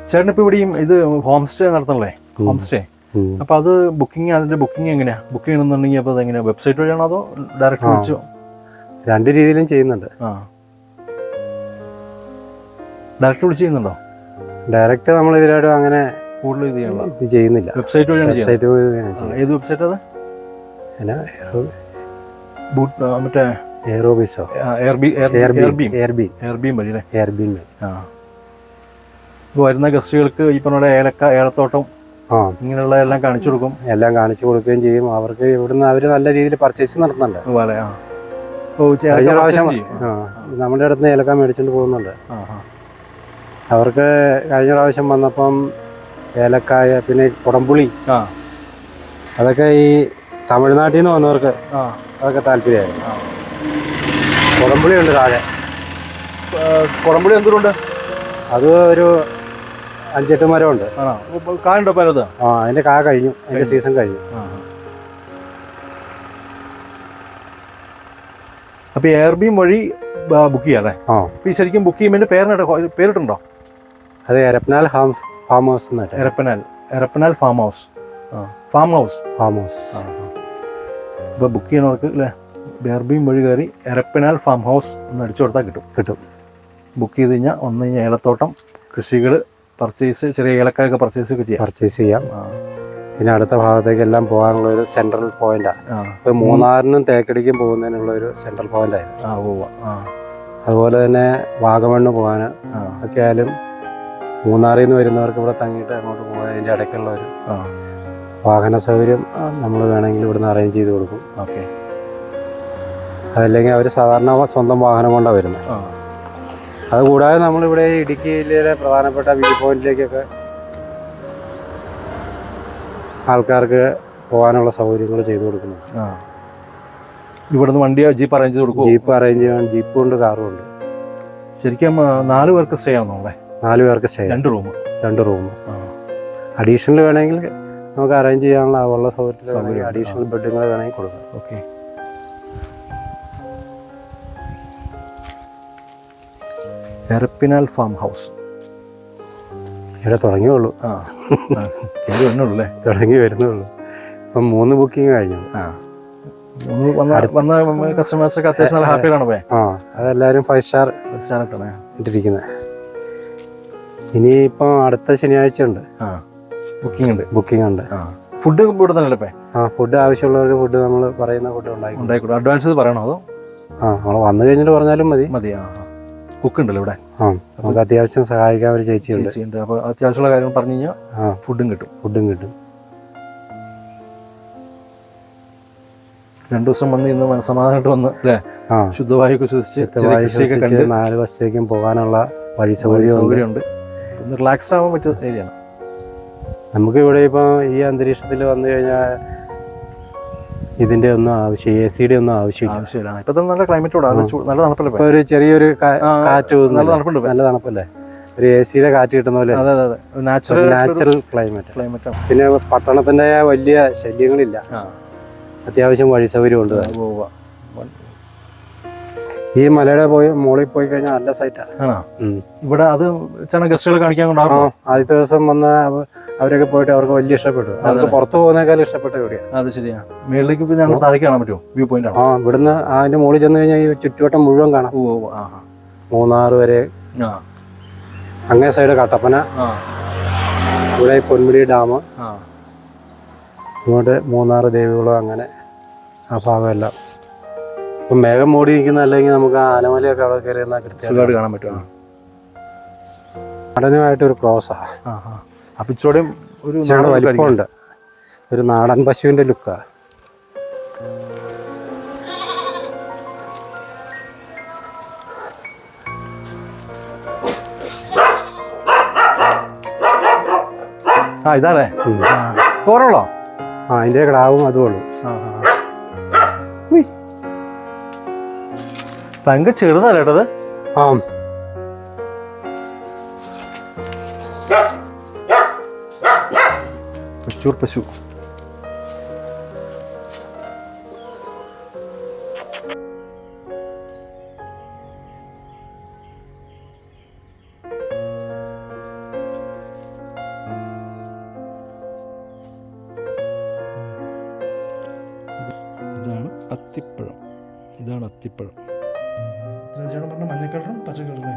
ചേട്ടനിപ്പോൾ ഇവിടെയും ഇത് ഹോം സ്റ്റേ നടത്തണല്ലേ? Home stay. അപ്പോൾ അത് അതിൻ്റെ ബുക്കിംഗ് എങ്ങനെയാണ്? ബുക്ക് ചെയ്യണമെന്നുണ്ടെങ്കിൽ അപ്പോൾ അതെങ്ങനെയാണ്? വെബ്സൈറ്റ് വഴിയാണോ അതോ ഡയറക്റ്റ് വിളിച്ചോ? 2 രീതിയിലും ചെയ്യുന്നുണ്ട്. ഡയറക്റ്റ് വിളിച്ച് ചെയ്യുന്നുണ്ടോ? ഡയറക്റ്റ് നമ്മൾ ഇതിലായിട്ട് അങ്ങനെ കൂടുതൽ ഇത് ചെയ്യുന്നില്ല. വെബ്സൈറ്റ് വഴിയാണ്. ഏത് വെബ്സൈറ്റ് അത്? മറ്റേ എയർബീസോ? എയർബീം വഴി അല്ലേ? ഇപ്പോൾ വരുന്ന ഗസ്റ്റുകൾക്ക് ഈ പറഞ്ഞ ഏലത്തോട്ടം ആ ഇങ്ങനെയുള്ള എല്ലാം കാണിച്ചു കൊടുക്കും. എല്ലാം കാണിച്ചു കൊടുക്കുകയും ചെയ്യും. അവർക്ക് ഇവിടുന്ന് അവർ നല്ല രീതിയിൽ പർച്ചേസ് നടത്തുന്നുണ്ട്. അതുപോലെ കഴിഞ്ഞ പ്രാവശ്യം നമ്മുടെ അടുത്ത് നിന്ന് ഏലക്ക മേടിച്ചുകൊണ്ട് പോകുന്നുണ്ട്. അവർക്ക് കഴിഞ്ഞ പ്രാവശ്യം വന്നപ്പം ഏലക്കായ പിന്നെ കുടംപുളി അതൊക്കെ ഈ തമിഴ്നാട്ടിൽ നിന്ന് വന്നവർക്ക് അതൊക്കെ താല്പര്യമായിരുന്നു. കുടംപുളി ഉണ്ട് താഴെ. കുടംപുളി എന്തുകൊണ്ട്? അത് ഒരു 5-8 മരമുണ്ട്. കായുണ്ടോ പലത്? അതിന്റെ കാ കഴിഞ്ഞു, അതിന്റെ സീസൺ കഴിഞ്ഞു. അപ്പൊ എയർബീം വഴി ബുക്ക് ചെയ്യാല്ലേ? ഈ ശരിക്കും ബുക്ക് ചെയ്യുമ്പോൾ പേരിട്ടുണ്ടോ? അത് എരപ്പനാൽ ഫാം ഹൗസ് എന്നിട്ട്. എരപ്പനാൽ ഫാം ഹൗസ്. ഇപ്പൊ ബുക്ക് ചെയ്യണവർക്ക് അല്ലേ എയർബീം വഴി കയറി എരപ്പനാൽ ഫാം ഹൗസ് ഒന്ന് അടിച്ചു കൊടുത്താൽ കിട്ടും. ബുക്ക് ചെയ്ത് കഴിഞ്ഞാൽ ഒന്ന് കഴിഞ്ഞാൽ ഏലത്തോട്ടം കൃഷികൾ പർച്ചേസ്, ചെറിയ ഏലക്കായൊക്കെ പർച്ചേസ് ചെയ്യാം. പിന്നെ അടുത്ത ഭാഗത്തേക്ക് എല്ലാം പോകാനുള്ള ഒരു സെൻട്രൽ പോയിന്റാണ്. ഇപ്പൊ മൂന്നാറിനും തേക്കടിക്കും പോകുന്നതിനുള്ള ഒരു സെൻട്രൽ പോയിന്റ് ആയിരുന്നു. അതുപോലെ തന്നെ വാഗമണ്ണ് പോകാൻ ഒക്കെ ആയാലും മൂന്നാറിൽ നിന്ന് വരുന്നവർക്ക് ഇവിടെ തങ്ങിയിട്ട് അങ്ങോട്ട് പോകാൻ അതിൻ്റെ ഇടയ്ക്കുള്ള ഒരു വാഹന സൗകര്യം നമ്മൾ വേണമെങ്കിൽ ഇവിടുന്ന് അറേഞ്ച് ചെയ്ത് കൊടുക്കും. അതല്ലെങ്കിൽ അവർ സാധാരണ സ്വന്തം വാഹനം കൊണ്ടാണ് വരുന്നത്. അതുകൂടാതെ നമ്മളിവിടെ ഇടുക്കി ജില്ലയിലെ പ്രധാനപ്പെട്ട വ്യൂ പോയിന്റിലേക്കൊക്കെ ആൾക്കാർക്ക് പോകാനുള്ള സൗകര്യങ്ങൾ ചെയ്തു കൊടുക്കുന്നു. ഇവിടുന്ന് വണ്ടി ജീപ്പ് അറേഞ്ച് ചെയ്ത് കൊടുക്കും. ജീപ്പ് അറേഞ്ച് ചെയ്യാൻ ജീപ്പും ഉണ്ട്, കാറും ഉണ്ട്. ശരിക്കും 4 പേർക്ക് സ്റ്റേ ആവുന്നുള്ളേ? 4 പേർക്ക് സ്റ്റേ. 2 റൂം അഡീഷണൽ വേണമെങ്കിൽ നമുക്ക് അറേഞ്ച് ചെയ്യാനുള്ള ഉള്ള സൗകര്യത്തിൽ അഡീഷണൽ ബെഡുകൾ വേണമെങ്കിൽ കൊടുക്കാം. ഓക്കെ. എരപ്പിനാൽ ഫാം ഹൗസ് ഇവിടെ തുടങ്ങിയുള്ളൂ. തുടങ്ങി വരുന്നുള്ളൂ. ഇപ്പം 3 ബുക്കിംഗ് കഴിഞ്ഞു. വന്ന കസ്റ്റമേഴ്സൊക്കെ അത്യാവശ്യം നല്ല ഹാപ്പിയാണ്. അതെല്ലാവരും 5 സ്റ്റാർ ഇട്ടിരിക്കുന്നത്. ഇനിയിപ്പം അടുത്ത ശനിയാഴ്ച ഉണ്ട് ബുക്കിംഗ് ഉണ്ട്. ഫുഡ് ഇവിടെ തന്നെ? ഫുഡ് ആവശ്യമുള്ളവർക്ക് ഫുഡ് നമ്മൾ പറയുന്ന ഫുഡ് ഉണ്ടായിക്കോട്ടെ. അഡ്വാൻസ് പറയണോ അതോ? നമ്മൾ വന്നു കഴിഞ്ഞിട്ട് പറഞ്ഞാലും മതി. കുക്ക് ഉണ്ടല്ലോ ഇവിടെ? നമുക്ക് അത്യാവശ്യം സഹായിക്കാൻ ഒരു ചേച്ചിയുണ്ട്. അപ്പോൾ അത്യാവശ്യമുള്ള കാര്യങ്ങൾ പറഞ്ഞു കഴിഞ്ഞാൽ ഫുഡും കിട്ടും. 2 ദിവസം വന്ന് ഇന്ന് മനസ്സമാധാനമായിട്ട് വന്ന് അല്ലേ ശുദ്ധവായുക്കെ ശ്വസിച്ച് 4 ദിവസത്തേക്കും പോകാനുള്ള വഴി സൗകര്യമുണ്ട്. ഒന്ന് റിലാക്സ്ഡ് ആവാൻ പറ്റുന്ന ഏരിയയാണ്. നമുക്കിവിടെ ഇപ്പോൾ ഈ അന്തരീക്ഷത്തിൽ വന്നു കഴിഞ്ഞാൽ ഇതിന്റെ ഒന്നും ആവശ്യം, AC-യുടെ ഒന്നും ആവശ്യമില്ല. ഇപ്പൊ നല്ല ക്ലൈമറ്റോടെ നല്ല തണുപ്പല്ലേ? ഇപ്പൊ ഒരു ചെറിയൊരു കാറ്റ്, നല്ല തണുപ്പല്ലേ? ഒരു AC-യുടെ കാറ്റ് കിട്ടുന്ന പോലെ നാച്ചുറൽ ക്ലൈമറ്റ്. പിന്നെ പട്ടണത്തിന്റെ വലിയ ശല്യങ്ങളില്ല. അത്യാവശ്യം വഴി സൗകര്യം ഉണ്ട്. ഈ മലയുടെ മുകളിൽ പോയി കഴിഞ്ഞാൽ നല്ല സൈറ്റാണ്. ഇവിടെ അത് ഗസ്റ്റുകൾ കാണിക്കാൻ കൊണ്ടാകും. ആദ്യത്തെ ദിവസം വന്ന് അവരൊക്കെ പോയിട്ട് അവർക്ക് വലിയ ഇഷ്ടപ്പെട്ടു. അവർക്ക് പുറത്തു പോകുന്നേക്കാളും ഇഷ്ടപ്പെട്ട എവിടെയാണ്. അത് ശരിയാ. മേളിലേക്ക് ഞങ്ങൾ താഴേക്ക് കാണാൻ പറ്റുമോ? വ്യൂ പോയിന്റ് ആണ്. ഇവിടുന്ന് അതിന്റെ മുകളിൽ ചെന്ന് കഴിഞ്ഞാൽ ഈ ചുറ്റുവട്ടം മുഴുവൻ കാണാം. മൂന്നാർ വരെ. അങ്ങേ സൈഡ് കട്ടപ്പന, ഇവിടെ പൊന്മുടി ഡാം, ഇങ്ങോട്ട് മൂന്നാർ ദേവികുളം, അങ്ങനെ ആ ഭാഗമെല്ലാം. ഇപ്പം മേഘം മൂടി നിൽക്കുന്ന, അല്ലെങ്കിൽ നമുക്ക് ആനമലയൊക്കെ അവിടെ കയറി എന്നാൽ കൃത്യമായിട്ട് കാണാൻ പറ്റും. നാടനുമായിട്ടൊരു ക്രോസാണ്. അപ്പിച്ചോടെയും ഒരു വലിപ്പമുണ്ട്. ഒരു നാടൻ പശുവിൻ്റെ ലുക്കാണ്. ഇതാണേ പോറുള്ളോ? അതിൻ്റെ കിടാവും അതുള്ളൂ. ഭയങ്കര ചെറുതല്ലേട്ടത്? പച്ചൂർ പശു. ഇതാണ് അത്തിപ്പഴം. ചേട്ടൻ പറഞ്ഞ മഞ്ഞ കളറും പച്ച കളറേ.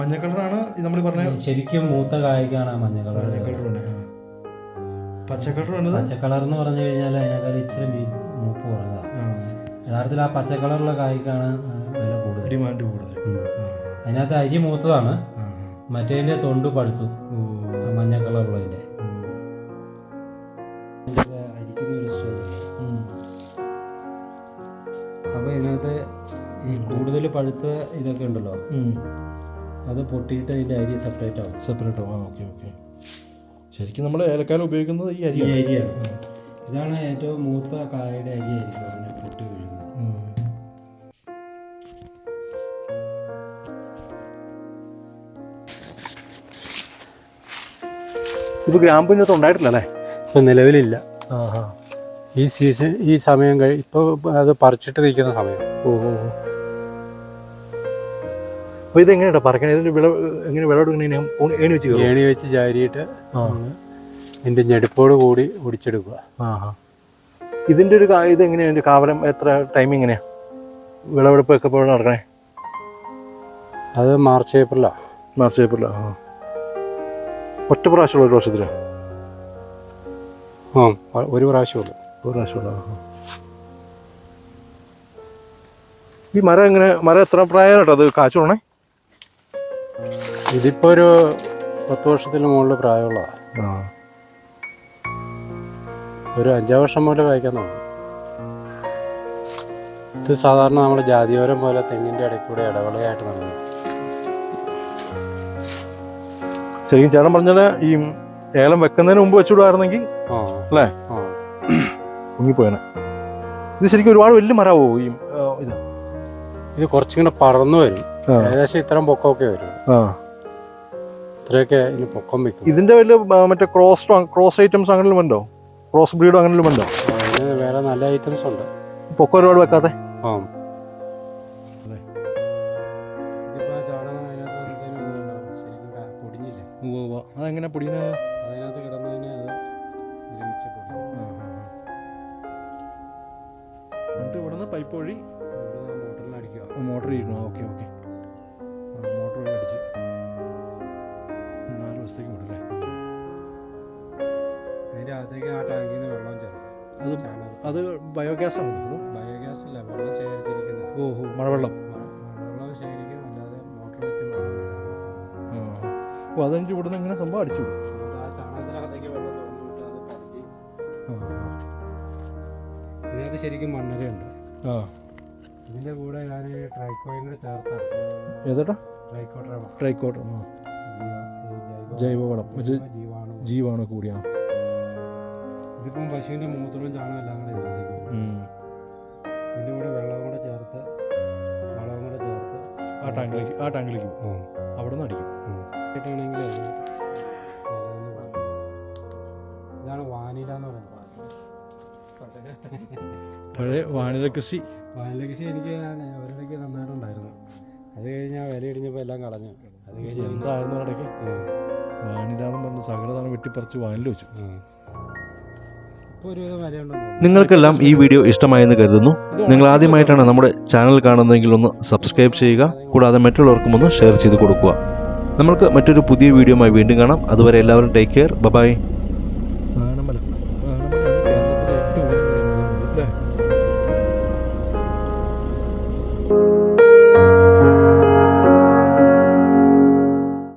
മഞ്ഞ കളറാണ് നമ്മൾ പറഞ്ഞ ശരിക്കും മൂത്ത കായ്ക്കാണ് മഞ്ഞ കളർ. പച്ച കളറാണ്. പച്ച കളർ എന്ന് പറഞ്ഞു കഴിഞ്ഞാൽ അതിനേക്കാൾ ഇച്ചിരി മൂപ്പ് കുറഞ്ഞതാണ്. യഥാർത്ഥത്തിൽ ആ പച്ച കളറുള്ള കായ്ക്കാണ് വില കൂടുതൽ, ഡിമാൻഡ് കൂടുതൽ. അതിനകത്ത് അരി മൂത്തതാണ്, മറ്റേതിൻ്റെ തൊണ്ട് പഴുത്തു. മഞ്ഞ കളറുള്ളതിൻ്റെ ഇതിനകത്ത് ഈ കൂടുതൽ പഴുത്ത ഇതൊക്കെ ഉണ്ടല്ലോ, അത് പൊട്ടിയിട്ട് അതിൻ്റെ അരി സെപ്പറേറ്റ് ആവും. സെപ്പറേറ്റ് ആവും. Okay okay. ശരിക്കും നമ്മൾ ഏലക്കാലം ഉപയോഗിക്കുന്നത് ഈ അരി അരിയാണ്. ഇതാണ് ഏറ്റവും മൂത്ത കായയുടെ അരിയായിരിക്കും അതിനെ പൊട്ടി വീഴുന്നത്. ഇത് ഗ്രാമ്പിനകത്ത് ഉണ്ടായിട്ടില്ല അല്ലേ? ഇപ്പം നിലവിലില്ല. ഈ സീസൺ ഈ സമയം ഇപ്പോൾ അത് പറിച്ചിട്ട് നിൽക്കുന്ന സമയം. അപ്പോൾ ഇതെങ്ങനെയാ പറക്കണേ? ഇതിൻ്റെ എങ്ങനെ വിളവെടുക്കണേ? ഏണി വെച്ച് ചാരിയിട്ട് ഇതിൻ്റെ ഞെടുപ്പോട് കൂടി ഒടിച്ചെടുക്കുക. ഇതിൻ്റെ ഒരു ഇതെങ്ങനെയാണ് കാവലം? എത്ര ടൈം എങ്ങനെയാണ് വിളവെടുപ്പ് ഒക്കെ ഇപ്പോൾ നടക്കണേ? അത് മാർച്ച് ഏപ്രിലാണ്. മാർച്ച് ഏപ്രിലാണ്. ഒറ്റ പ്രാവശ്യമുള്ള ഒരു വർഷത്തിൽ? ഒരു പ്രാവശ്യമുള്ളൂ. ഒരു പ്രാവശ്യമുള്ള. ഈ മരം എങ്ങനെ, മരം എത്ര പ്രായമായിട്ടോ അത് കാച്ചു വേണേ? ഇതിപ്പോൾ ഒരു 10 വർഷത്തിന് മുകളിൽ പ്രായമുള്ളതാണ്. ഒരു 5 വർഷം മുതൽ കഴിക്കാൻ തുടങ്ങും. ഇത് സാധാരണ നമ്മൾ ജാതിയോരം പോലെ തെങ്ങിൻ്റെ ഇടയ്ക്കൂടെ ഇടവിളയായിട്ട് നടന്നു. ശരിക്കും ചേട്ടൻ പറഞ്ഞാൽ ഈ ഏലം വെക്കുന്നതിന് മുമ്പ് വെച്ചുവിടുമായിരുന്നെങ്കിൽ അല്ലേ മുങ്ങിപ്പോയനെ. ഇത് ശരിക്കും ഒരുപാട് വലിയ മരമാവോ ഈ ഇത് കുറച്ചിങ്ങനെ പടർന്നു വരും. ഏകദേശം ഇത്രയും പൊക്കമൊക്കെ വരും. ഇത്രയൊക്കെ ഇതിന് പൊക്കം വെക്കും. ഇതിന്റെ വലിയ മറ്റേ ക്രോസ് ഐറ്റംസ് അങ്ങനെ ഉണ്ടോ? ക്രോസ് ബ്രീഡോ അങ്ങനെ ഉണ്ടോ? അതിന് വേറെ നല്ല ഐറ്റംസ് ഉണ്ട്. പൊക്കം ഒരുപാട് വെക്കാതെ. അതെങ്ങനെ പൊടിയുന്ന? അതിനകത്ത് കിടന്നതിന് അത് ദ്രവിച്ച പൊടി. എന്നിട്ട് ഇവിടുന്ന് പൈപ്പ് വഴി മോട്ടറിൽ അടിക്കുക. മോട്ടർ ചെയ്യണം. Okay okay. മോട്ടർ വഴി അടിച്ച് 4 ദിവസത്തേക്ക് വിടല്ലേ? അതിൻ്റെ അകത്തേക്ക് ആ ടാങ്കിൽ നിന്ന് വെള്ളം ചേർക്കും. അത് ബയോഗ്യാസ് ആണ്. അത് ബയോഗ്യാസ് അല്ല, വെള്ളം ശേഖരിച്ചിരിക്കുന്നത്. ഓഹോ, മഴവെള്ളം. മഴവെള്ളം ശേഖരിക്കും. അല്ലാതെ മോട്ടർ വെച്ച് അപ്പോൾ അതെനിക്ക് ഇവിടുന്ന് ഇങ്ങനെ സംഭവം അടിച്ചു വിടും. ആ ചാണകത്തിനകത്തേക്ക് വെള്ളം തുറന്നിട്ട് അത് പരത്തി. ഇതിനകത്ത് ശരിക്കും മണ്ണരയുണ്ട്. ഇതിൻ്റെ കൂടെ ഞാൻ ട്രൈക്കോയും കൂടെ ചേർത്താണ്. ഏതാ? ട്രൈക്കോട്ട്. ജൈവവളം, ജീവാണു കൂടിയാ. ഇതിപ്പം പശുവിൻ്റെ മൂത്രവും ചാണകം എല്ലാം കൂടെ ഇതിനകത്തേക്ക് വരും. ഇതിൻ്റെ കൂടെ വെള്ളം കൂടെ ചേർത്ത് വളം കൂടെ ചേർത്ത് ആ ടാങ്കിലേക്ക് അവിടെ നിന്ന് അടിക്കും. ണെങ്കിൽ ഇതാണ് വാനില എന്ന് പറയുന്നത്. പഴയ വാനില കൃഷി. എനിക്ക് ഒരിടയ്ക്ക് നന്നായിട്ടുണ്ടായിരുന്നു. അത് കഴിഞ്ഞ് ആ വില ഇടിഞ്ഞപ്പോൾ എല്ലാം കളഞ്ഞു. അത് കഴിഞ്ഞ് എന്തായിരുന്നു ഇടയ്ക്ക് വാനില എന്ന് പറഞ്ഞ് സകലതാണ് വെട്ടിപ്പറിച്ച് വാനില വെച്ചു. ഇപ്പോൾ ഒരുവിധം വിലയുണ്ടെന്ന്. നിങ്ങൾക്കെല്ലാം ഈ വീഡിയോ ഇഷ്ടമായെന്ന് കരുതുന്നു. നിങ്ങൾ ആദ്യമായിട്ടാണ് നമ്മുടെ ചാനൽ കാണുന്നതെങ്കിൽ ഒന്ന് സബ്സ്ക്രൈബ് ചെയ്യുക. കൂടാതെ മറ്റുള്ളവർക്കും ഒന്ന് ഷെയർ ചെയ്ത് കൊടുക്കുക. നമ്മൾക്ക് മറ്റൊരു പുതിയ വീഡിയോയുമായി വീണ്ടും കാണാം. അതുവരെ എല്ലാവരും ടേക്ക് കെയർ. ബൈ.